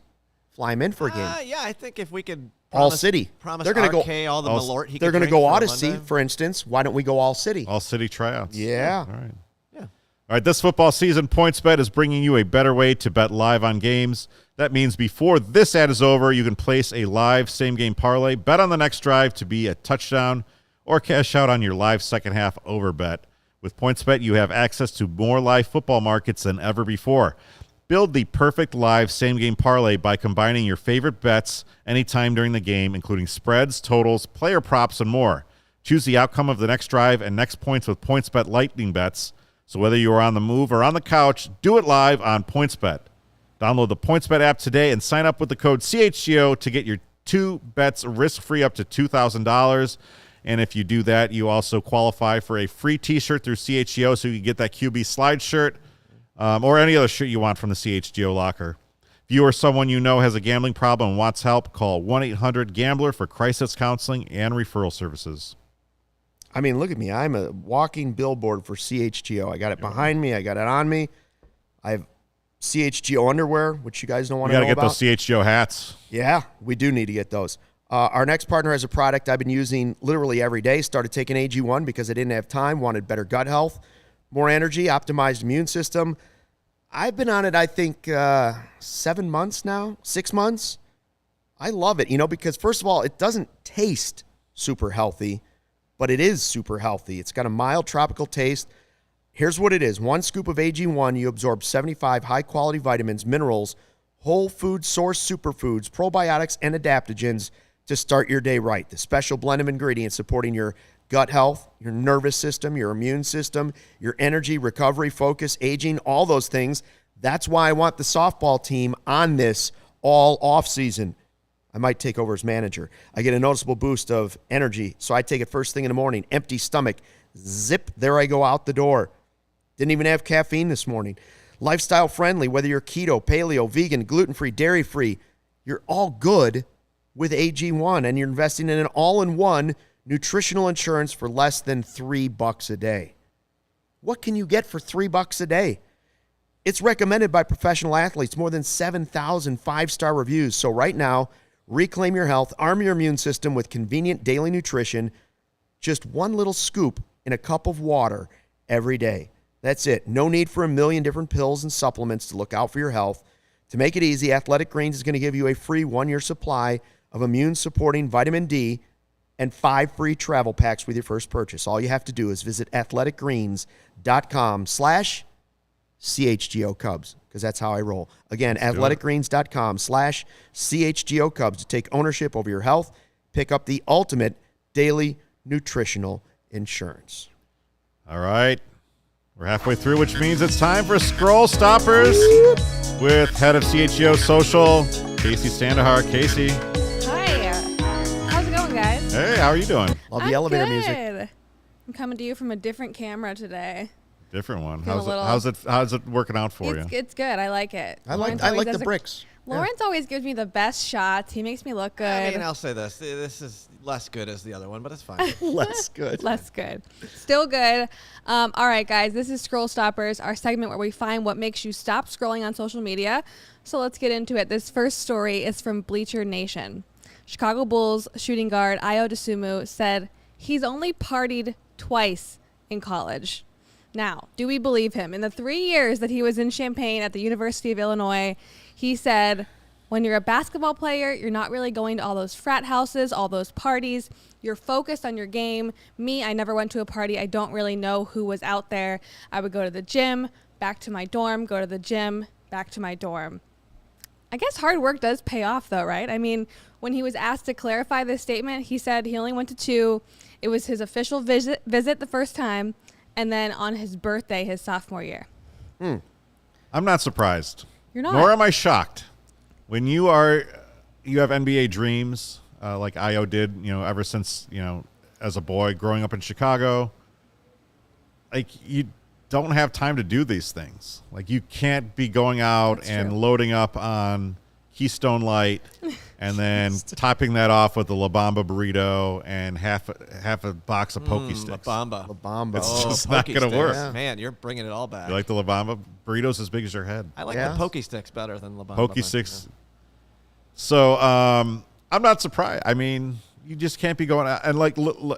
Speaker 2: fly them in for a game.
Speaker 3: Yeah, I think if we could
Speaker 2: all city.
Speaker 3: They're going to go all the Malort.
Speaker 2: They're going to go Odyssey, for instance. Why don't we go all city?
Speaker 1: All city tryouts.
Speaker 2: Yeah.
Speaker 1: All right.
Speaker 3: Yeah.
Speaker 1: All right. This football season, PointsBet is bringing you a better way to bet live on games. That means before this ad is over, you can place a live same game parlay, bet on the next drive to be a touchdown, or cash out on your live second half over bet. With PointsBet, you have access to more live football markets than ever before. Build the perfect live same-game parlay by combining your favorite bets anytime during the game, including spreads, totals, player props, and more. Choose the outcome of the next drive and next points with PointsBet Lightning Bets. So whether you are on the move or on the couch, do it live on PointsBet. Download the PointsBet app today and sign up with the code CHGO to get your 2 bets risk-free up to $2,000. And if you do that, you also qualify for a free T-shirt through CHGO, so you can get that QB slide shirt or any other shirt you want from the CHGO locker. If you or someone you know has a gambling problem and wants help, call 1-800-GAMBLER for crisis counseling and referral services.
Speaker 2: I mean, look at me. I'm a walking billboard for CHGO. I got it behind me. I got it on me. I have CHGO underwear, which you guys don't want to know about.
Speaker 1: We got to get those CHGO hats.
Speaker 2: Yeah, we do need to get those. Our next partner has a product I've been using literally every day. Started taking AG1 because I didn't have time, wanted better gut health, more energy, optimized immune system. I've been on it, I think, 7 months now, 6 months. I love it, because first of all, it doesn't taste super healthy, but it is super healthy. It's got a mild tropical taste. Here's what it is. 1 scoop of AG1, you absorb 75 high-quality vitamins, minerals, whole food source superfoods, probiotics, and adaptogens to start your day right. The special blend of ingredients supporting your gut health, your nervous system, your immune system, your energy, recovery, focus, aging, all those things. That's why I want the softball team on this all offseason. I might take over as manager. I get a noticeable boost of energy, so I take it first thing in the morning, empty stomach, zip, there I go out the door. Didn't even have caffeine this morning. Lifestyle friendly, whether you're keto, paleo, vegan, gluten-free, dairy-free, you're all good with AG1, and you're investing in an all-in-one nutritional insurance for less than $3 a day. What can you get for $3 a day? It's recommended by professional athletes, more than 7,000 5-star reviews. So right now, reclaim your health, arm your immune system with convenient daily nutrition, just 1 little scoop in a cup of water every day. That's it. No need for a million different pills and supplements to look out for your health. To make it easy, Athletic Greens is going to give you a free 1-year supply of immune-supporting vitamin D and 5 free travel packs with your first purchase. All you have to do is visit athleticgreens.com/CHGO Cubs, because that's how I roll. Again, athleticgreens.com/CHGO Cubs to take ownership over your health. Pick up the ultimate daily nutritional insurance.
Speaker 1: All right. We're halfway through, which means it's time for Scroll Stoppers with head of CHGO Social, Kacy Standohar. Kacy.
Speaker 4: Hi. How's it going, guys?
Speaker 1: Hey, how are you doing?
Speaker 2: Love the elevator
Speaker 4: good.
Speaker 2: music.
Speaker 4: I'm coming to you from a different camera today.
Speaker 1: Different one.
Speaker 4: Feeling
Speaker 1: How's it working out for you?
Speaker 4: It's good. I like it.
Speaker 2: I like the bricks.
Speaker 4: Lawrence always gives me the best shots. He makes me look good.
Speaker 3: I mean, I'll say this. This is less good as the other one, but it's fine.
Speaker 2: Less good.
Speaker 4: Less good. Still good. All right, guys. This is Scroll Stoppers, our segment where we find what makes you stop scrolling on social media. So let's get into it. This first story is from Bleacher Nation. Chicago Bulls shooting guard Ayo Dosunmu said he's only partied twice in college. Now, do we believe him? In the 3 years that he was in Champaign at the University of Illinois, he said, when you're a basketball player, you're not really going to all those frat houses, all those parties. You're focused on your game. Me, I never went to a party. I don't really know who was out there. I would go to the gym, back to my dorm, go to the gym, back to my dorm. I guess hard work does pay off, though, right? I mean, when he was asked to clarify this statement, he said he only went to 2. It was his official visit the first time, and then on his birthday, his sophomore year.
Speaker 1: I'm not surprised.
Speaker 4: You're not.
Speaker 1: Nor am I shocked. When you have NBA dreams, like Ayo did, ever since, as a boy growing up in Chicago, like you don't have time to do these things. Like you can't be going out
Speaker 4: That's
Speaker 1: and
Speaker 4: true.
Speaker 1: loading up on Keystone Light and then topping that off with a La Bamba burrito and half a box of Pokey sticks.
Speaker 3: La Bamba.
Speaker 2: La Bamba.
Speaker 1: It's just not
Speaker 3: Pokey
Speaker 1: going to
Speaker 3: sticks.
Speaker 1: work.
Speaker 2: Yeah.
Speaker 3: Man, you're bringing it all back.
Speaker 1: You like the La Bamba? Burritos as big as your head.
Speaker 3: I like
Speaker 2: Yeah.
Speaker 3: the Pokey sticks better than La Bamba.
Speaker 1: Pokey
Speaker 3: but,
Speaker 1: sticks. So I'm not surprised. I mean, you just can't be going out. And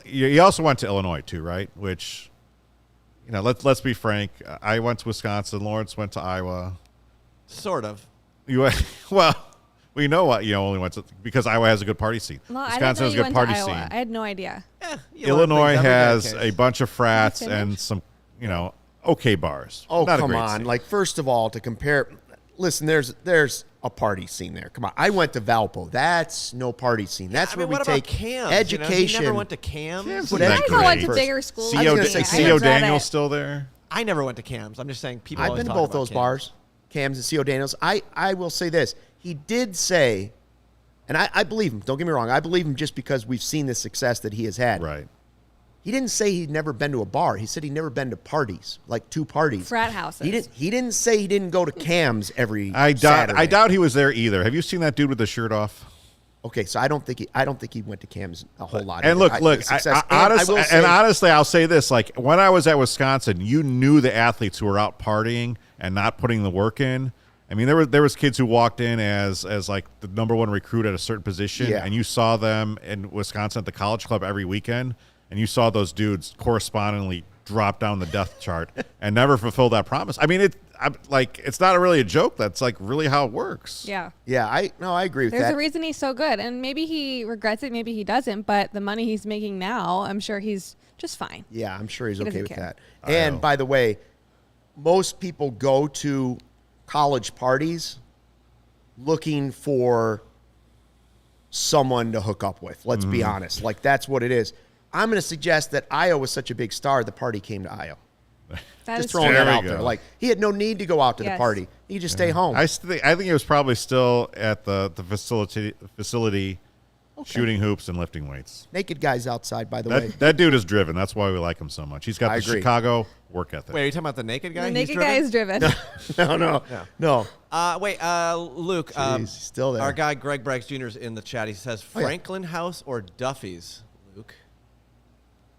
Speaker 1: you also went to Illinois too, right? Which, let's be frank. I went to Wisconsin. Lawrence went to Iowa.
Speaker 3: Sort of.
Speaker 1: You went, well, we know what only went to, because Iowa has a good party scene.
Speaker 4: Well,
Speaker 1: Wisconsin has a good party scene.
Speaker 4: I had no idea.
Speaker 3: You learn
Speaker 1: Illinois
Speaker 3: things every day,
Speaker 1: has
Speaker 3: Case.
Speaker 1: a bunch of frats
Speaker 4: Can you
Speaker 1: and
Speaker 4: finish?
Speaker 1: some okay bars.
Speaker 2: Oh,
Speaker 1: Not a
Speaker 2: come
Speaker 1: great
Speaker 2: on.
Speaker 1: scene.
Speaker 2: Like, first of all, to compare, listen, there's a party scene there. Come on. I went to Valpo. That's no party scene. That's where we
Speaker 3: what
Speaker 2: take
Speaker 3: about Cams?
Speaker 2: education.
Speaker 3: He never went to Cams.
Speaker 1: Cams
Speaker 2: But
Speaker 1: wasn't
Speaker 4: I
Speaker 1: that
Speaker 4: go went
Speaker 1: great.
Speaker 4: to bigger schools.
Speaker 2: I was gonna say,
Speaker 4: I
Speaker 1: CO
Speaker 4: regret
Speaker 1: Daniel's
Speaker 4: it.
Speaker 1: still there.
Speaker 3: I never went to Cams. I'm just saying people
Speaker 2: I've
Speaker 3: always
Speaker 2: been to
Speaker 3: talk
Speaker 2: both
Speaker 3: about
Speaker 2: those
Speaker 3: Cams.
Speaker 2: bars, Cams and CO Daniels. I will say this. He did say, and I believe him. Don't get me wrong. I believe him just because we've seen the success that he has had.
Speaker 1: Right.
Speaker 2: He didn't say he'd never been to a bar. He said he'd never been to parties, like 2 parties.
Speaker 4: Frat houses.
Speaker 2: He didn't say he didn't go to Cams every
Speaker 1: I
Speaker 2: Saturday.
Speaker 1: doubt he was there either. Have you seen that dude with the shirt off?
Speaker 2: Okay, so I don't think he went to Cams a whole lot.
Speaker 1: And
Speaker 2: either.
Speaker 1: look, honestly, I'll say this: like when I was at Wisconsin, you knew the athletes who were out partying and not putting the work in. I mean, there was kids who walked in as like the number 1 recruit at a certain position, and you saw them in Wisconsin at the college club every weekend, and you saw those dudes correspondingly drop down the depth chart and never fulfill that promise. I mean, it's not really a joke. That's like really how it works.
Speaker 4: Yeah.
Speaker 2: Yeah, I agree with
Speaker 4: There's
Speaker 2: that.
Speaker 4: a reason he's so good, and maybe he regrets it, maybe he doesn't. But the money he's making now, I'm sure he's just fine.
Speaker 2: Yeah, I'm sure he's
Speaker 4: He
Speaker 2: okay
Speaker 4: doesn't
Speaker 2: with
Speaker 4: care.
Speaker 2: that. And by the way, most people go to college parties looking for someone to hook up with. Let's be honest. Like, that's what it is. I'm going to suggest that Io was such a big star, the party came to Io.
Speaker 4: That
Speaker 2: Just
Speaker 4: is
Speaker 2: throwing
Speaker 4: true.
Speaker 2: that
Speaker 1: There we
Speaker 2: out there.
Speaker 1: go.
Speaker 2: Like, he had no need to go out to the
Speaker 4: Yes.
Speaker 2: party. He could just stay home.
Speaker 1: I think it was probably still at the facility shooting hoops and lifting weights.
Speaker 2: Naked guys outside, by the way.
Speaker 1: That dude is driven. That's why we like him so much. He's got
Speaker 2: I
Speaker 1: the
Speaker 2: agree.
Speaker 1: Chicago work ethic.
Speaker 3: Wait, are you talking about the naked guy?
Speaker 4: The
Speaker 3: He's
Speaker 4: naked
Speaker 3: driven?
Speaker 4: guy is driven.
Speaker 2: No.
Speaker 3: Luke.
Speaker 2: Jeez, he's still there.
Speaker 3: Our guy Greg Braggs Jr. is in the chat. He says
Speaker 2: Oh, yeah.
Speaker 3: Franklin House or Duffy's. Luke.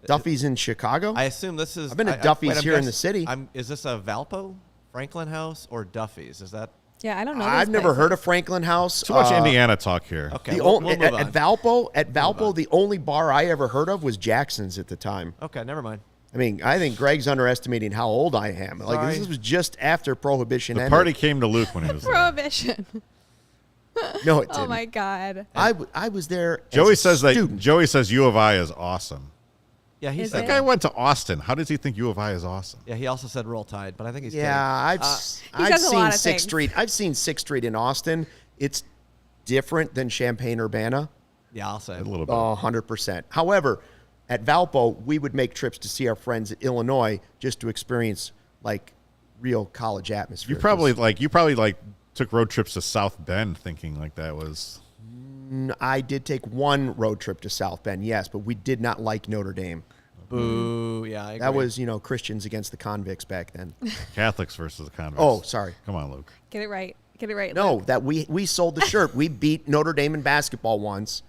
Speaker 2: Duffy's in Chicago?
Speaker 3: I assume this is.
Speaker 2: I've been to Duffy's here in the city.
Speaker 3: Is this a Valpo, Franklin House, or Duffy's? Is that
Speaker 4: Yeah, I don't know.
Speaker 2: I've never heard of Franklin House.
Speaker 1: Too much Indiana talk here.
Speaker 3: okay?
Speaker 2: The
Speaker 3: We'll
Speaker 2: only,
Speaker 3: move
Speaker 2: at
Speaker 3: on.
Speaker 2: Valpo, the only bar I ever heard of was Jackson's at the time.
Speaker 3: Okay, never mind.
Speaker 2: I mean, I think Greg's underestimating how old I am. Like,
Speaker 3: Sorry.
Speaker 2: this was just after Prohibition
Speaker 1: The
Speaker 2: ended.
Speaker 1: party came to Luke when he was there.
Speaker 4: Prohibition.
Speaker 2: No, it didn't.
Speaker 4: Oh my God.
Speaker 2: I was there.
Speaker 1: Joey
Speaker 2: as a
Speaker 1: says that
Speaker 2: student.
Speaker 1: Joey says U of I is awesome.
Speaker 3: Yeah, he
Speaker 4: Is
Speaker 3: said
Speaker 4: it?
Speaker 1: That guy went to Austin. How does he think U of I is awesome?
Speaker 3: Yeah, he also said Roll Tide, but I think he's
Speaker 2: Yeah,
Speaker 3: kidding.
Speaker 2: I've
Speaker 4: says a lot
Speaker 2: seen
Speaker 4: of
Speaker 2: Sixth
Speaker 4: things.
Speaker 2: Street. I've seen Sixth Street in Austin. It's different than Champaign-Urbana.
Speaker 3: Yeah, I'll say.
Speaker 1: A little bit.
Speaker 2: 100%. However, at Valpo, we would make trips to see our friends at Illinois just to experience like real college atmosphere.
Speaker 1: You probably took road trips to South Bend thinking like that was.
Speaker 2: I did take one road trip to South Bend, yes, but we did not like Notre Dame.
Speaker 3: Boo. Yeah, I agree.
Speaker 2: That was, Christians against the convicts back then.
Speaker 1: Catholics versus the convicts.
Speaker 2: Oh, sorry.
Speaker 1: Come on, Luke.
Speaker 4: Get it right. Get it right.
Speaker 2: No,
Speaker 4: Luke.
Speaker 2: that we sold the shirt. We beat Notre Dame in basketball once,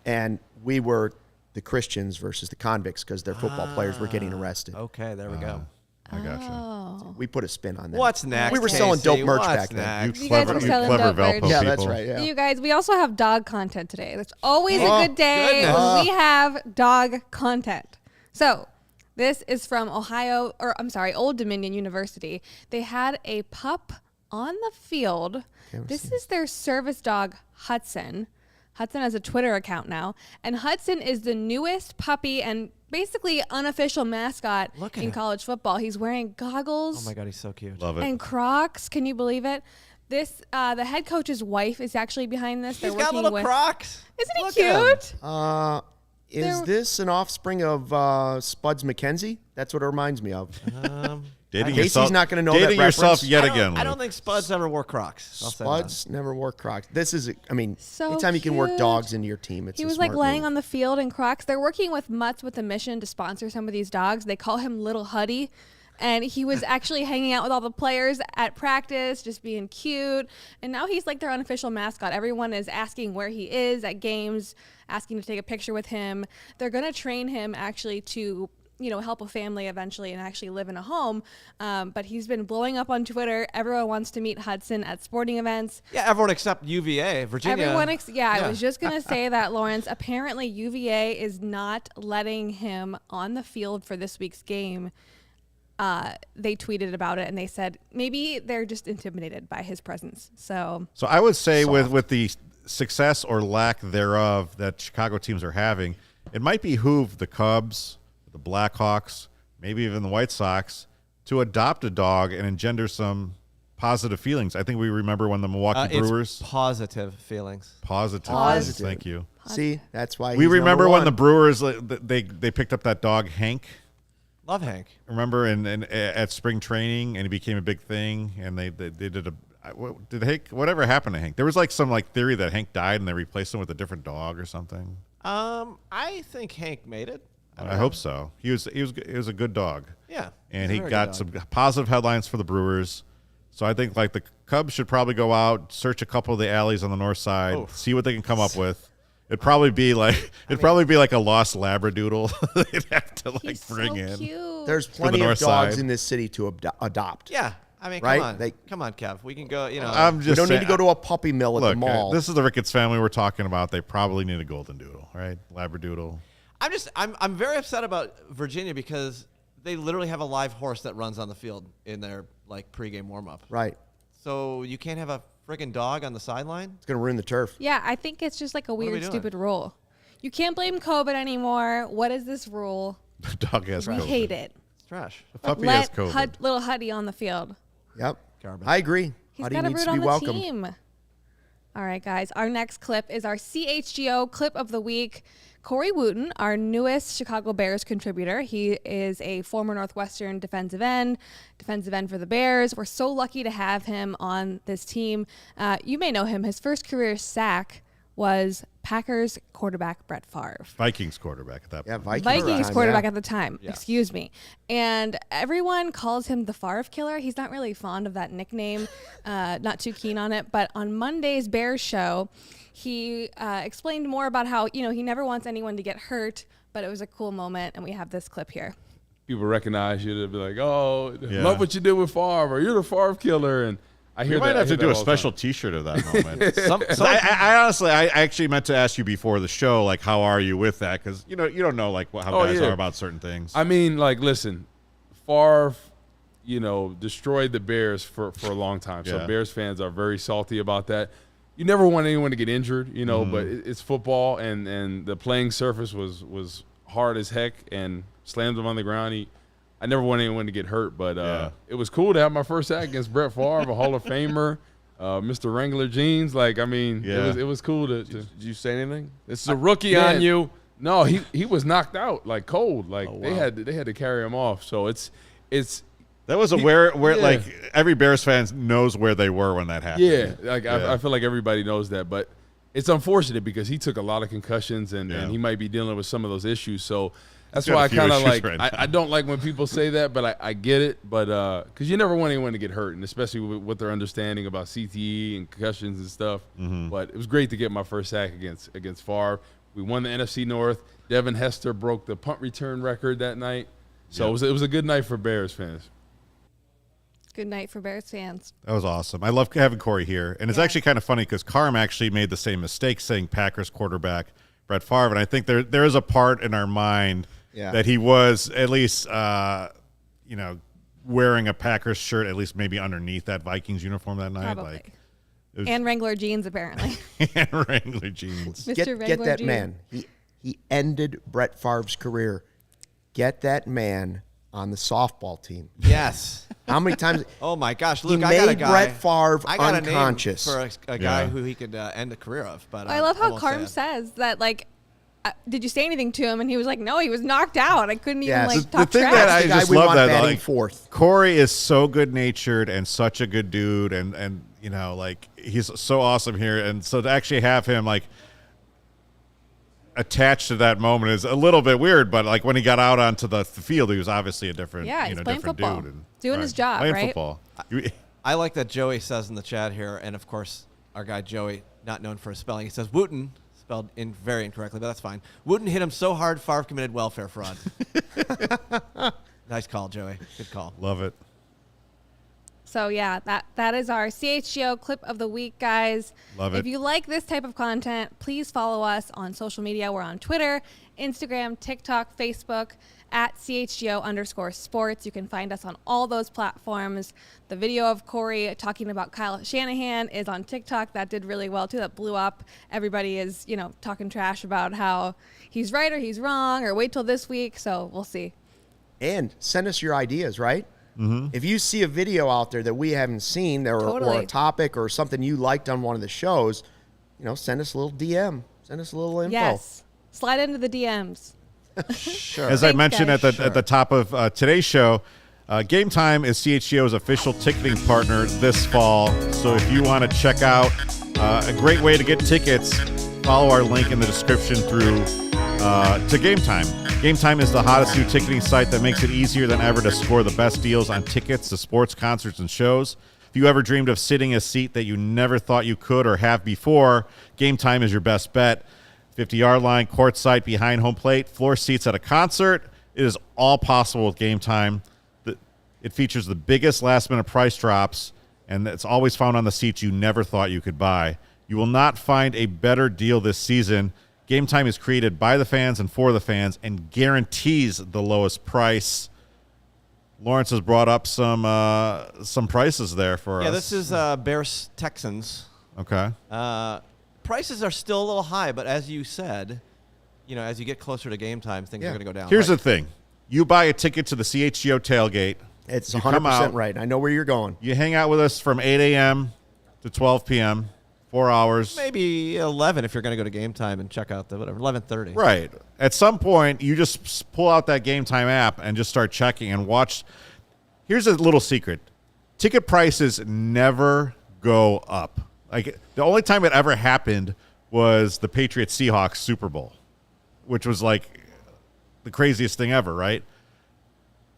Speaker 2: and we were the Christians versus the convicts because their football players were getting arrested.
Speaker 3: Okay, there we go.
Speaker 1: I gotcha.
Speaker 4: Oh.
Speaker 2: We put a spin on that.
Speaker 3: What's next?
Speaker 2: We were selling
Speaker 3: Casey?
Speaker 2: dope merch
Speaker 3: What's
Speaker 2: back then.
Speaker 3: next?
Speaker 1: You
Speaker 4: You guys
Speaker 1: clever,
Speaker 4: were
Speaker 1: you
Speaker 4: selling
Speaker 1: clever
Speaker 4: dope merch.
Speaker 1: Valpo
Speaker 2: Yeah,
Speaker 1: people.
Speaker 2: that's right. Yeah.
Speaker 4: You guys, we also have dog content today. That's always
Speaker 2: Oh,
Speaker 4: a good day
Speaker 3: goodness.
Speaker 4: when we have dog content. So, this is from Old Dominion University. They had a pup on the field. This is their service dog, Hudson. Hudson has a Twitter account now. And Hudson is the newest puppy and basically unofficial mascot
Speaker 3: Look at
Speaker 4: in
Speaker 3: him.
Speaker 4: college football. He's wearing goggles
Speaker 3: Oh my God, he's so cute.
Speaker 1: Love it.
Speaker 4: and Crocs. Can you believe it? This the head coach's wife is actually behind this.
Speaker 3: He's got little Crocs.
Speaker 4: Isn't he
Speaker 3: Look at him.
Speaker 4: cute?
Speaker 2: Is
Speaker 4: There-
Speaker 2: this an offspring of Spuds McKenzie? That's what it reminds me of.
Speaker 1: Dating
Speaker 2: Casey's
Speaker 1: yourself,
Speaker 2: not gonna know that
Speaker 1: dating yourself
Speaker 2: reference.
Speaker 1: yet
Speaker 3: I don't-
Speaker 1: again.
Speaker 3: I don't
Speaker 1: Luke.
Speaker 3: think Spuds ever wore Crocs. I'll say that.
Speaker 2: Spuds never wore Crocs. This is,
Speaker 4: So
Speaker 2: anytime you can work
Speaker 4: cute.
Speaker 2: dogs into your team, it's
Speaker 4: He
Speaker 2: a
Speaker 4: was like
Speaker 2: smart
Speaker 4: laying
Speaker 2: move.
Speaker 4: on the field in Crocs. They're working with Mutts with a mission to sponsor some of these dogs. They call him Little Huddy. And he was actually hanging out with all the players at practice, just being cute. And now he's like their unofficial mascot. Everyone is asking where he is at games, asking to take a picture with him. They're going to train him actually to help a family eventually and actually live in a home. But he's been blowing up on Twitter. Everyone wants to meet Hudson at sporting events.
Speaker 3: Yeah, everyone except UVA, Virginia.
Speaker 4: I was just going to say that, Lawrence. Apparently, UVA is not letting him on the field for this week's game. They tweeted about it and they said maybe they're just intimidated by his presence. So
Speaker 1: I would say with the success or lack thereof that Chicago teams are having, it might behoove the Cubs, the Blackhawks, maybe even the White Sox, to adopt a dog and engender some positive feelings. I think we remember when the Milwaukee Brewers.
Speaker 3: It's positive feelings.
Speaker 1: Positive. Thank you.
Speaker 2: See, that's why
Speaker 1: we
Speaker 2: he's
Speaker 1: remember
Speaker 2: number
Speaker 1: when
Speaker 2: one.
Speaker 1: the Brewers they picked up that dog Hank.
Speaker 3: Love Hank.
Speaker 1: Remember at spring training, and he became a big thing, and they did whatever happened to Hank? There was some theory that Hank died and they replaced him with a different dog or something.
Speaker 3: I think Hank made it.
Speaker 1: I hope so. He was a good dog.
Speaker 3: Yeah.
Speaker 1: And he got some positive headlines for the Brewers. So I think the Cubs should probably go out, search a couple of the alleys on the north side, see what they can come up with. It'd probably be like a lost Labradoodle. They'd have to
Speaker 4: He's
Speaker 1: bring
Speaker 4: so
Speaker 1: in.
Speaker 4: cute.
Speaker 2: There's plenty of
Speaker 1: north
Speaker 2: dogs
Speaker 1: side.
Speaker 2: in this city to adopt.
Speaker 3: Yeah. I mean,
Speaker 2: Right?
Speaker 3: Come on, Kev. We can go,
Speaker 1: I'm just
Speaker 2: We don't
Speaker 1: saying,
Speaker 2: need to go to a puppy mill at the mall.
Speaker 1: This is the Ricketts family we're talking about. They probably need a golden doodle, right? Labradoodle.
Speaker 3: I'm very upset about Virginia because they literally have a live horse that runs on the field in their pregame warm up.
Speaker 2: Right.
Speaker 3: So you can't have a friggin' dog on the sideline?
Speaker 2: It's going to ruin the turf.
Speaker 4: Yeah, I think it's just a
Speaker 3: are we
Speaker 4: weird,
Speaker 3: doing?
Speaker 4: stupid rule. You can't blame COVID anymore. What is this rule?
Speaker 1: The dog has
Speaker 4: We
Speaker 1: COVID.
Speaker 4: hate it.
Speaker 3: It's trash.
Speaker 1: The puppy has
Speaker 4: Let
Speaker 1: COVID.
Speaker 4: little Huddy on the field.
Speaker 2: Yep.
Speaker 3: Garbage.
Speaker 2: I agree.
Speaker 4: He's
Speaker 2: Huddy
Speaker 4: got a
Speaker 2: needs
Speaker 4: root
Speaker 2: to
Speaker 4: on
Speaker 2: be
Speaker 4: the
Speaker 2: welcomed.
Speaker 4: team. All right, guys. Our next clip is our CHGO clip of the week. Corey Wooten, our newest Chicago Bears contributor. He is a former Northwestern defensive end for the Bears. We're so lucky to have him on this team. You may know him. His first career sack was Packers quarterback Brett Favre.
Speaker 1: Vikings quarterback at that
Speaker 2: Yeah,
Speaker 1: point.
Speaker 4: Vikings quarterback
Speaker 2: yeah.
Speaker 4: at the time.
Speaker 3: Yeah.
Speaker 4: Excuse me. And everyone calls him the Favre killer. He's not really fond of that nickname, not too keen on it. But on Monday's Bears show, he explained more about how, he never wants anyone to get hurt, but it was a cool moment. And we have this clip here.
Speaker 5: People recognize you. They'll be like, oh, love what you did with Favre, or you're the Favre killer. And I hear
Speaker 1: We might
Speaker 5: that.
Speaker 1: have to do a
Speaker 5: all the time.
Speaker 1: special T-shirt of that moment. I honestly, I actually meant to ask you before the show, how are you with that? Because you don't know how guys are about certain things.
Speaker 5: I mean, listen, Favre, destroyed the Bears for a long time. So
Speaker 1: Yeah.
Speaker 5: Bears fans are very salty about that. You never want anyone to get injured,
Speaker 1: Mm-hmm.
Speaker 5: but it's football, and the playing surface was hard as heck and slammed him on the ground. I never want anyone to get hurt, but it was cool to have my first sack against Brett Favre, a Hall of Famer, Mr. Wrangler jeans. It was cool to.
Speaker 6: Did you say anything? This is a rookie on you.
Speaker 5: No, he was knocked out cold.
Speaker 6: wow.
Speaker 5: they had to carry him off. So it's
Speaker 1: That was where every Bears fan knows where they were when that happened.
Speaker 5: I feel like everybody knows that, but it's unfortunate because he took a lot of concussions and he might be dealing with some of those issues. So that's
Speaker 1: got
Speaker 5: why
Speaker 1: a
Speaker 5: I
Speaker 1: few
Speaker 5: kind of
Speaker 1: issues right now.
Speaker 5: I don't like when people say that, but I get it. But because you never want anyone to get hurt, and especially with what they're understanding about CTE and concussions and stuff.
Speaker 1: Mm-hmm.
Speaker 5: But it was great to get my first sack against Favre. We won the NFC North. Devin Hester broke the punt return record that night. So it was a good night for Bears fans.
Speaker 4: Good night for Bears fans.
Speaker 1: That was awesome. I love having Corey here. And it's actually kind of funny because Carm actually made the same mistake saying Packers quarterback Brett Favre. And I think there is a part in our mind that he was at least, wearing a Packers shirt, at least maybe underneath that Vikings uniform that night.
Speaker 4: Probably.
Speaker 1: Was,
Speaker 4: And Wrangler jeans, apparently.
Speaker 1: and Wrangler jeans.
Speaker 4: Mr.
Speaker 2: Get
Speaker 4: Wrangler
Speaker 2: that
Speaker 4: jeans.
Speaker 2: man. He ended Brett Favre's career. Get that man on the softball team.
Speaker 3: Yes.
Speaker 2: How many times?
Speaker 3: Oh my gosh,
Speaker 2: He
Speaker 3: Luke! I got a
Speaker 2: made
Speaker 3: guy.
Speaker 2: Brett Favre
Speaker 3: I got
Speaker 2: unconscious.
Speaker 3: a name for a guy who he could end a career of. But
Speaker 4: I love how
Speaker 3: won't
Speaker 4: Carm
Speaker 3: say it.
Speaker 4: says that, did you say anything to him? And he was like, no, he was knocked out. I couldn't even,
Speaker 2: Yes.
Speaker 4: talk
Speaker 1: the thing
Speaker 4: trash.
Speaker 1: that I
Speaker 2: the guy
Speaker 1: just
Speaker 2: we
Speaker 1: love
Speaker 2: want
Speaker 1: that,
Speaker 2: batting fourth.
Speaker 1: Corey is so good-natured and such a good dude, and he's so awesome here. And so to actually have him attached to that moment is a little bit weird. But when he got out onto the field, he was obviously a different,
Speaker 4: Yeah, he's playing
Speaker 1: different
Speaker 4: football.
Speaker 1: dude. And,
Speaker 4: Doing his job,
Speaker 1: playing
Speaker 4: right?
Speaker 1: Football.
Speaker 3: I like that Joey says in the chat here, and of course our guy Joey, not known for his spelling, he says Wooten, spelled very incorrectly, but that's fine. Wooten hit him so hard, Favre committed welfare fraud. Nice call, Joey. Good call.
Speaker 1: Love it.
Speaker 4: So yeah, that is our CHGO clip of the week, guys.
Speaker 1: Love it.
Speaker 4: If you like this type of content, please follow us on social media. We're on Twitter, Instagram, TikTok, Facebook at CHGO_sports. You can find us on all those platforms. The video of Corey talking about Kyle Shanahan is on TikTok. That did really well too. That blew up. Everybody is, talking trash about how he's right or he's wrong or wait till this week. So we'll see.
Speaker 2: And send us your ideas, right?
Speaker 1: Mm-hmm.
Speaker 2: If you see a video out there that we haven't seen or a topic or something you liked on one of the shows, send us a little DM. Send us a little info.
Speaker 4: Yes. Slide into the DMs.
Speaker 2: Sure.
Speaker 1: As I mentioned at the top of today's show, Gametime is CHGO's official ticketing partner this fall. So if you want to check out a great way to get tickets, follow our link in the description through to Gametime. Gametime is the hottest new ticketing site that makes it easier than ever to score the best deals on tickets to sports, concerts, and shows. If you ever dreamed of sitting a seat that you never thought you could or have before, Gametime is your best bet. 50-yard line, courtside, behind home plate, floor seats at a concert. It is all possible with Gametime. It features the biggest last-minute price drops, and it's always found on the seats you never thought you could buy. You will not find a better deal this season. Gametime is created by the fans and for the fans and guarantees the lowest price. Lawrence has brought up some prices there for us.
Speaker 3: Yeah, this is Bears Texans.
Speaker 1: Okay.
Speaker 3: Prices are still a little high, but as you said, as you get closer to game time, things are going to go down.
Speaker 1: Here's the thing. You buy a ticket to the CHGO tailgate.
Speaker 2: It's 100% right. I know where you're going.
Speaker 1: You hang out with us from 8 a.m. to 12 p.m., 4 hours.
Speaker 3: Maybe 11 if you're going to go to game time and check out the 11:30.
Speaker 1: Right. At some point, you just pull out that Gametime app and just start checking and watch. Here's a little secret. Ticket prices never go up. Like, the only time it ever happened was the Patriots-Seahawks Super Bowl, which was like the craziest thing ever, right?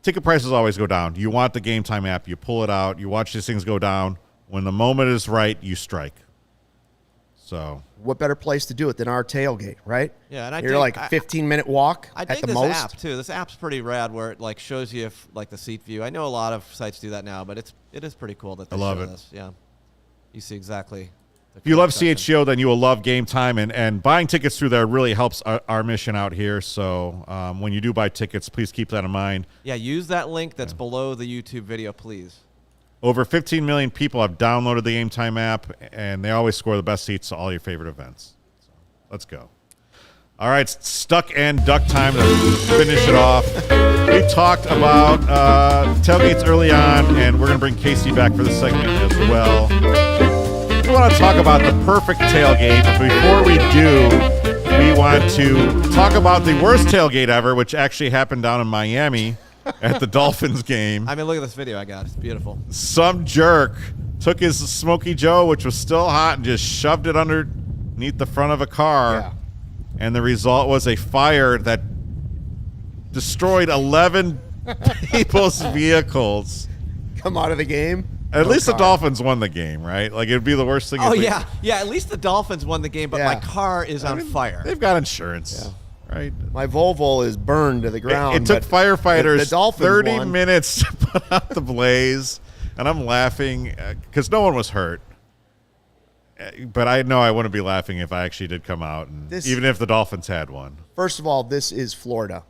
Speaker 1: Ticket prices always go down. You want the Gametime app, you pull it out, you watch these things go down. When the moment is right, you strike. So
Speaker 2: what better place to do it than our tailgate, right?
Speaker 3: Yeah, and
Speaker 2: you're like a 15-minute walk
Speaker 3: at
Speaker 2: the
Speaker 3: this
Speaker 2: most.
Speaker 3: App too. This app's pretty rad, where it shows you the seat view. I know a lot of sites do that now, but it is pretty cool that they
Speaker 1: love
Speaker 3: show
Speaker 1: it.
Speaker 3: this. Yeah, you see exactly.
Speaker 1: If you love CHGO, then you will love Gametime, and buying tickets through there really helps our mission out here. So when you do buy tickets, please keep that in mind.
Speaker 3: Yeah, use that link that's below the YouTube video, please.
Speaker 1: Over 15 million people have downloaded the Gametime app, and they always score the best seats to all your favorite events. So let's go. All right, Stuck and Duck time to finish it off. We talked about tailgates early on, and we're going to bring Kacy back for the segment as well. We want to talk about the perfect tailgate. But before we do, we want to talk about the worst tailgate ever, which actually happened down in Miami at the Dolphins game.
Speaker 3: I mean, look at this video I got. It's beautiful.
Speaker 1: Some jerk took his Smokey Joe, which was still hot, and just shoved it underneath the front of a car.
Speaker 2: Yeah.
Speaker 1: And the result was a fire that destroyed 11 people's vehicles.
Speaker 2: Come out of the game.
Speaker 1: At least the Dolphins won the game, right? Like, it'd be the worst thing.
Speaker 3: Oh, yeah. Yeah, at least the Dolphins won the game, but my car is on fire.
Speaker 1: They've got insurance, right?
Speaker 2: My Volvo is burned to the ground.
Speaker 1: It took firefighters
Speaker 2: the Dolphins
Speaker 1: 30
Speaker 2: won.
Speaker 1: minutes to put out the blaze, and I'm laughing because no one was hurt. But I know I wouldn't be laughing if I actually did come out, and even if the Dolphins had one.
Speaker 2: First of all, this is Florida.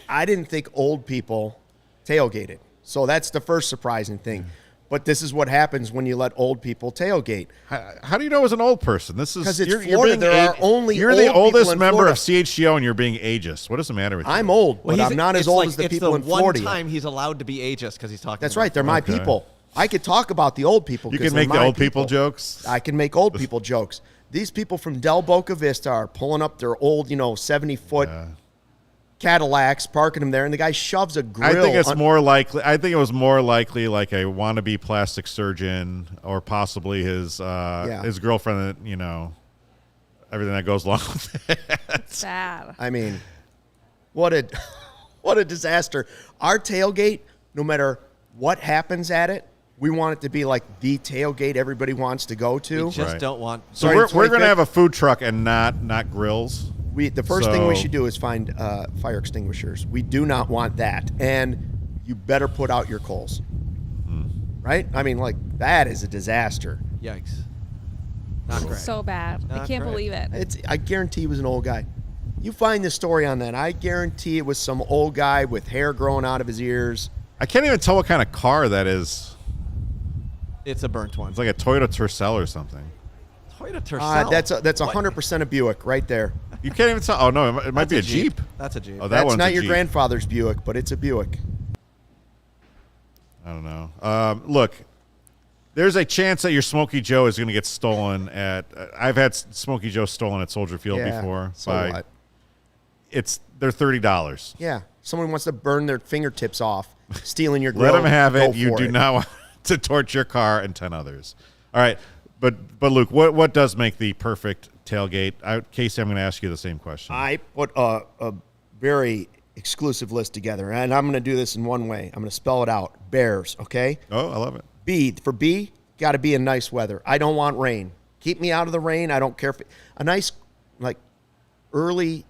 Speaker 2: I didn't think old people tailgated. So that's the first surprising thing. But this is what happens when you let old people tailgate.
Speaker 1: How do you know it was an old person? This is
Speaker 2: 'cause it's Florida. There are only
Speaker 1: You're
Speaker 2: old
Speaker 1: the
Speaker 2: people
Speaker 1: oldest
Speaker 2: in
Speaker 1: member
Speaker 2: Florida.
Speaker 1: of CHGO, and you're being ageist. What is the matter with you?
Speaker 2: I'm old, but
Speaker 3: Well,
Speaker 2: I'm not as old as the people in Florida.
Speaker 3: It's the one time he's allowed to be ageist because he's talking.
Speaker 2: That's
Speaker 3: about
Speaker 2: right. They're my
Speaker 1: Okay.
Speaker 2: people. I could talk about the old people.
Speaker 1: You
Speaker 2: 'cause
Speaker 1: can make
Speaker 2: they're
Speaker 1: the
Speaker 2: my
Speaker 1: old people jokes.
Speaker 2: I can make old people jokes. These people from Del Boca Vista are pulling up their old, 70-foot Cadillacs, parking them there, and the guy shoves a grill.
Speaker 1: I think it's more likely. I think it was more likely like a wannabe plastic surgeon, or possibly his girlfriend. Everything that goes along with it.
Speaker 4: Sad.
Speaker 2: I mean, what a disaster. Our tailgate, no matter what happens at it, we want it to be like the tailgate everybody wants to go to.
Speaker 3: We just
Speaker 1: Right.
Speaker 3: don't want.
Speaker 1: So
Speaker 2: Sorry,
Speaker 1: we're going to
Speaker 2: 25th?
Speaker 1: have a food truck and not grills.
Speaker 2: The first thing we
Speaker 1: So-
Speaker 2: should do is find fire extinguishers. We do not want that. And you better put out your coals. Right? I mean, that is a disaster.
Speaker 3: Yikes! Not great.
Speaker 4: So bad. I
Speaker 3: Not
Speaker 4: can't
Speaker 3: great.
Speaker 4: believe it.
Speaker 2: I guarantee he was an old guy. You find the story on that. I guarantee it was some old guy with hair growing out of his ears.
Speaker 1: I can't even tell what kind of car that is.
Speaker 3: It's a burnt one.
Speaker 1: It's like a Toyota Tercel or something.
Speaker 3: Toyota Tercel.
Speaker 2: That's 100% a Buick right there.
Speaker 1: You can't even tell. Oh, no, it might be a Jeep.
Speaker 3: That's a Jeep.
Speaker 1: Oh,
Speaker 2: That's
Speaker 1: one's
Speaker 2: not
Speaker 1: a
Speaker 2: your
Speaker 1: Jeep.
Speaker 2: grandfather's Buick, but it's a Buick.
Speaker 1: I don't know. Look, there's a chance that your Smokey Joe is going to get stolen at. I've had Smokey Joe stolen at Soldier Field before.
Speaker 2: So what?
Speaker 1: They're $30.
Speaker 2: Yeah. Someone wants to burn their fingertips off, stealing your grill.
Speaker 1: Let them have
Speaker 2: go
Speaker 1: it. You
Speaker 2: for
Speaker 1: do not want to torch your car and 10 others. All right. But Luke, what does make the perfect tailgate? Kacy, I'm going to ask you the same question.
Speaker 2: I put a very exclusive list together, and I'm going to do this in one way. I'm going to spell it out. Bears, okay?
Speaker 1: Oh, I love it.
Speaker 2: For B, got to be in nice weather. I don't want rain. Keep me out of the rain. I don't care if a nice, like, early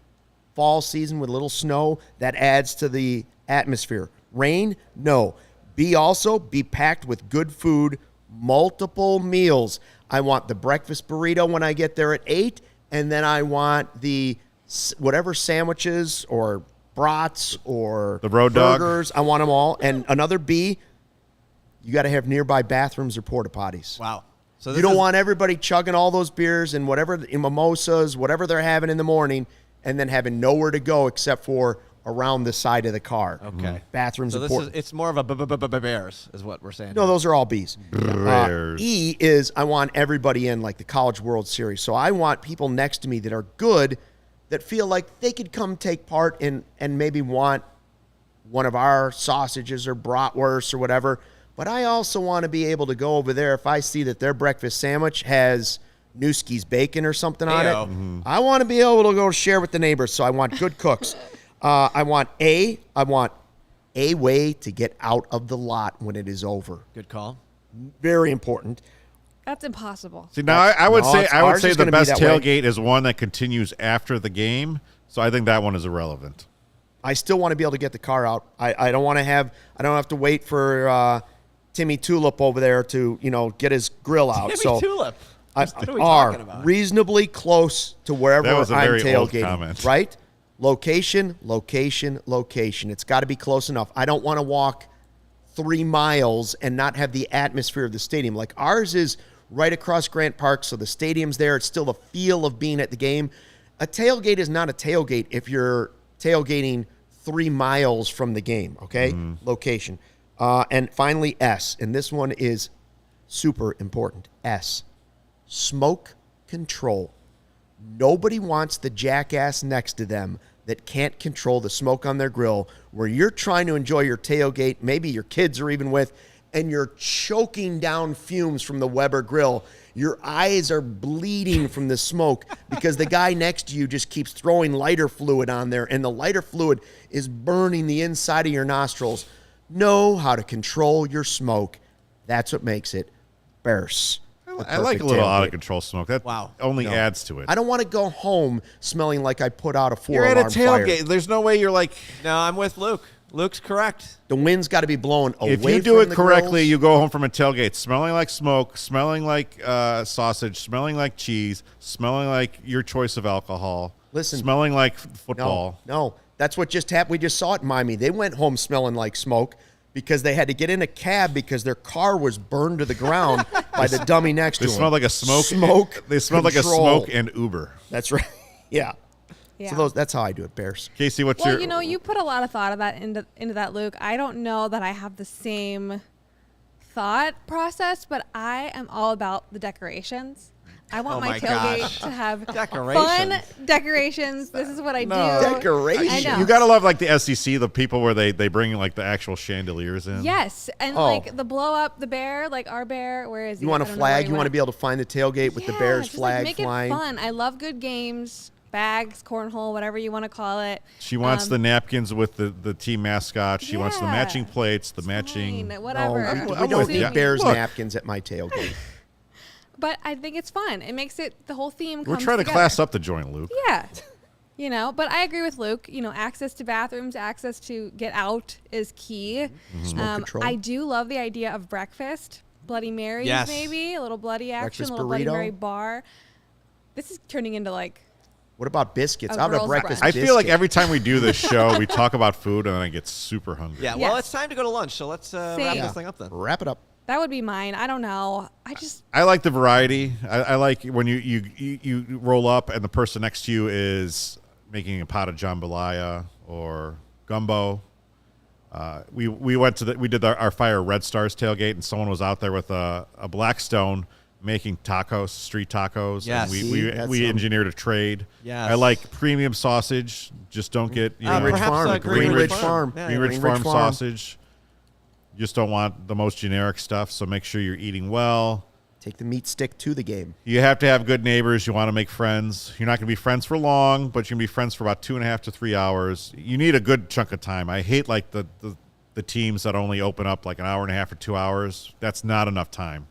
Speaker 2: fall season with a little snow, that adds to the atmosphere. Rain, no. B also, be packed with good food, multiple meals. I want the breakfast burrito when I get there at 8, and then I want the whatever sandwiches or brats or
Speaker 1: the road
Speaker 2: burgers.
Speaker 1: dog.
Speaker 2: I want them all. And another B, you got to have nearby bathrooms or porta potties.
Speaker 3: Wow. So
Speaker 2: You don't want everybody chugging all those beers and whatever, mimosas, whatever they're having in the morning, and then having nowhere to go except for around the side of the car.
Speaker 3: Okay.
Speaker 2: Bathrooms
Speaker 3: So
Speaker 2: and
Speaker 3: this
Speaker 2: porta.
Speaker 3: it's more of a Bears is what we're saying.
Speaker 2: No, those are all B's.
Speaker 1: Bears.
Speaker 2: E is I want everybody in, like the College World Series. So I want people next to me that are good, that feel like they could come take part in and maybe want one of our sausages or bratwurst or whatever. But I also want to be able to go over there if I see that their breakfast sandwich has Newski's bacon or something on it.
Speaker 3: Ayo.
Speaker 2: I want to be able to go share with the neighbors. So I want good cooks. I want a way to get out of the lot when it is over.
Speaker 3: Good call.
Speaker 2: Very important.
Speaker 4: That's impossible.
Speaker 1: See, now I would say
Speaker 2: ours is
Speaker 1: the
Speaker 2: gonna be
Speaker 1: best
Speaker 2: that way.
Speaker 1: tailgate is one that continues after the game. So I think that one is irrelevant.
Speaker 2: I still want to be able to get the car out. I don't want to have. I don't have to wait for Timmy Tulip over there to get his grill out.
Speaker 3: Timmy Tulip. What are we talking about?
Speaker 2: Reasonably close to wherever
Speaker 1: That was a
Speaker 2: I'm
Speaker 1: very old
Speaker 2: tailgating.
Speaker 1: comment.
Speaker 2: Right? Location. It's got to be close enough. I don't want to walk 3 miles and not have the atmosphere of the stadium. Like ours is right across Grant Park, so the stadium's there. It's still the feel of being at the game. A tailgate is not a tailgate if you're tailgating 3 miles from the game, okay? Location. And finally, S, and this one is super important. S, smoke control. Nobody wants the jackass next to them that can't control the smoke on their grill where you're trying to enjoy your tailgate, maybe your kids are even with, and you're choking down fumes from the Weber grill. Your eyes are bleeding from the smoke because the guy next to you just keeps throwing lighter fluid on there, and the lighter fluid is burning the inside of your nostrils. Know how to control your smoke. That's what makes it Bearish.
Speaker 1: I like a little out of control smoke. That only adds to it.
Speaker 2: I don't want to go home smelling like I put out a 4-alarm
Speaker 1: You're at a
Speaker 2: fire.
Speaker 1: tailgate. There's no way you're like.
Speaker 3: No, I'm with Luke. Luke's correct.
Speaker 2: The wind's got to be blowing away
Speaker 1: If you
Speaker 2: from
Speaker 1: do it
Speaker 2: the
Speaker 1: correctly,
Speaker 2: grills.
Speaker 1: you go home from a tailgate smelling like smoke, smelling like sausage, smelling like cheese, smelling like your choice of alcohol.
Speaker 2: Listen,
Speaker 1: smelling like football.
Speaker 2: No, that's what just happened. We just saw it in Miami. They went home smelling like smoke because they had to get in a cab because their car was burned to the ground by the dummy next to
Speaker 1: They
Speaker 2: them.
Speaker 1: smelled like a smoke. They smelled like a
Speaker 2: control.
Speaker 1: smoke and Uber.
Speaker 2: That's right. Yeah.
Speaker 4: Yeah.
Speaker 2: So that's how I do it, Bears.
Speaker 1: Kacy, what's
Speaker 4: Well,
Speaker 1: your?
Speaker 4: you put a lot of thought of that into that, Luke. I don't know that I have the same thought process, but I am all about the decorations. I want my tailgate to have fun decorations. This is what I do.
Speaker 2: Decorations.
Speaker 4: I know.
Speaker 1: You gotta love like the SEC, the people where they bring like the actual chandeliers in.
Speaker 4: Yes, and like the blow up the bear, like our bear. Where is he?
Speaker 2: You want a
Speaker 4: I don't know where
Speaker 2: flag?
Speaker 4: he
Speaker 2: You want to
Speaker 4: went.
Speaker 2: be able to find the tailgate with the Bears
Speaker 4: just,
Speaker 2: flag
Speaker 4: make
Speaker 2: flying.
Speaker 4: it fun. I love good games, bags, cornhole, whatever you want to call it.
Speaker 1: She wants the napkins with the team mascot. She wants the matching plates, the matching.
Speaker 4: Fine, whatever.
Speaker 2: No, we
Speaker 1: I'm
Speaker 2: don't
Speaker 1: with
Speaker 2: need
Speaker 1: you.
Speaker 2: Bears
Speaker 1: Look.
Speaker 2: napkins at my tailgate.
Speaker 4: But I think it's fun. It makes it the whole theme.
Speaker 1: We're
Speaker 4: comes
Speaker 1: trying to
Speaker 4: together.
Speaker 1: class up the joint, Luke.
Speaker 4: Yeah. But I agree with Luke. Access to bathrooms, access to get out is key.
Speaker 2: Smoke control.
Speaker 4: I do love the idea of breakfast. Bloody Marys,
Speaker 3: Yes.
Speaker 4: maybe. A little bloody action,
Speaker 2: Breakfast
Speaker 4: a little Bloody
Speaker 2: burrito.
Speaker 4: Mary bar. This is turning into like
Speaker 2: What about biscuits?
Speaker 4: A
Speaker 2: Out of
Speaker 4: girl's
Speaker 2: breakfast
Speaker 4: brunch.
Speaker 1: I feel like
Speaker 2: biscuit.
Speaker 1: every time we do this show, we talk about food and then I get super hungry.
Speaker 3: Yeah,
Speaker 4: Yes.
Speaker 3: well, it's time to go to lunch, so let's wrap
Speaker 4: Same.
Speaker 3: this thing up then.
Speaker 2: Wrap it up.
Speaker 4: That would be mine. I don't know.
Speaker 1: I like the variety. I like when you roll up and the person next to you is making a pot of jambalaya or gumbo. We did our Fire Red Stars tailgate, and someone was out there with a Blackstone making tacos, street tacos.
Speaker 3: Yes.
Speaker 1: And we engineered a trade.
Speaker 3: Yes.
Speaker 1: I like premium sausage. Just don't get
Speaker 2: Greenridge Farm.
Speaker 3: Greenridge
Speaker 2: Farm.
Speaker 3: Yeah,
Speaker 1: Greenridge Farm sausage. You just don't want the most generic stuff, so make sure you're eating well.
Speaker 2: Take the meat stick to the game.
Speaker 1: You have to have good neighbors. You want to make friends. You're not going to be friends for long, but you can be friends for about 2.5 to 3 hours. You need a good chunk of time. I hate like the teams that only open up like an hour and a half or 2 hours. That's not enough time.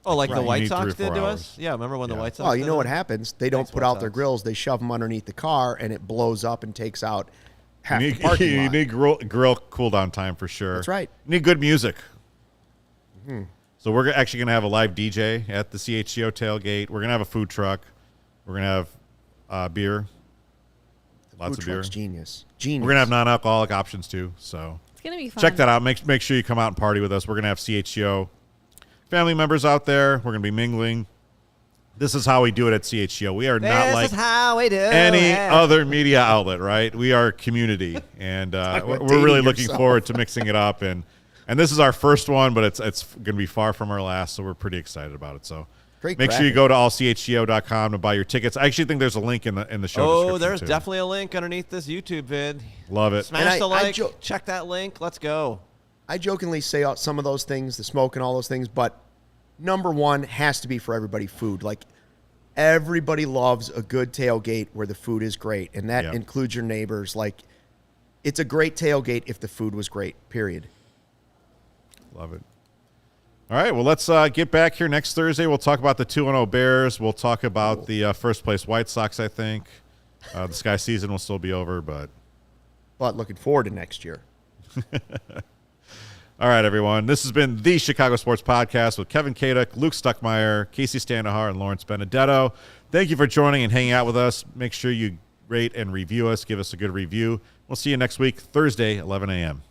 Speaker 3: Oh, like the
Speaker 1: You
Speaker 3: White
Speaker 1: need 3
Speaker 3: Sox
Speaker 1: or 4
Speaker 3: did to
Speaker 1: hours.
Speaker 3: us? Yeah, remember when the White Sox
Speaker 2: Oh, you
Speaker 3: did
Speaker 2: know
Speaker 3: that?
Speaker 2: what happens? They don't
Speaker 3: Thanks,
Speaker 2: put
Speaker 3: White
Speaker 2: out their
Speaker 3: Sox.
Speaker 2: grills. They shove them underneath the car, and it blows up and takes out half
Speaker 1: You
Speaker 2: the parking
Speaker 1: you
Speaker 2: lot.
Speaker 1: need grill cool down time for sure.
Speaker 2: That's right.
Speaker 1: You need good music. So we're actually going to have a live DJ at the CHGO tailgate. We're going to have a food truck. We're going to have beer. Lots
Speaker 2: Food
Speaker 1: of beer.
Speaker 2: truck's genius.
Speaker 1: We're going to have non-alcoholic options too. So
Speaker 4: It's going to be fun.
Speaker 1: check that out. Make sure you come out and party with us. We're going to have CHGO family members out there. We're going to be mingling. This is how we do it at CHGO. We are not like
Speaker 3: This is how we do
Speaker 1: any
Speaker 3: it.
Speaker 1: other media outlet, right? We are community, and we're really looking
Speaker 2: yourself.
Speaker 1: forward to mixing it up. And this is our first one, but it's going to be far from our last, so we're pretty excited about it. So
Speaker 2: Great
Speaker 1: make sure you
Speaker 2: graphic.
Speaker 1: go to allchgo.com to buy your tickets. I actually think there's a link in the show
Speaker 3: Oh,
Speaker 1: description,
Speaker 3: there's
Speaker 1: too.
Speaker 3: definitely a link underneath this YouTube vid.
Speaker 1: Love it.
Speaker 3: Smash
Speaker 2: And
Speaker 3: the
Speaker 2: I
Speaker 3: like.
Speaker 2: jo-
Speaker 3: Check that link. Let's go.
Speaker 2: I jokingly say some of those things, the smoke and all those things, but number one has to be for everybody food. Like, everybody loves a good tailgate where the food is great, and that
Speaker 1: Yep.
Speaker 2: includes your neighbors. Like, it's a great tailgate if the food was great, period.
Speaker 1: Love it. All right, well, let's get back here next Thursday. We'll talk about the 2-0 Bears. We'll talk about the first-place White Sox, I think. The Sky season will still be over, but...
Speaker 2: But looking forward to next year.
Speaker 1: All right, everyone. This has been the Chicago Sports Podcast with Kevin Kaduk, Luke Stuckmeyer, Kacy Standohar, and Lawrence Benedetto. Thank you for joining and hanging out with us. Make sure you rate and review us. Give us a good review. We'll see you next week, Thursday, 11 a.m.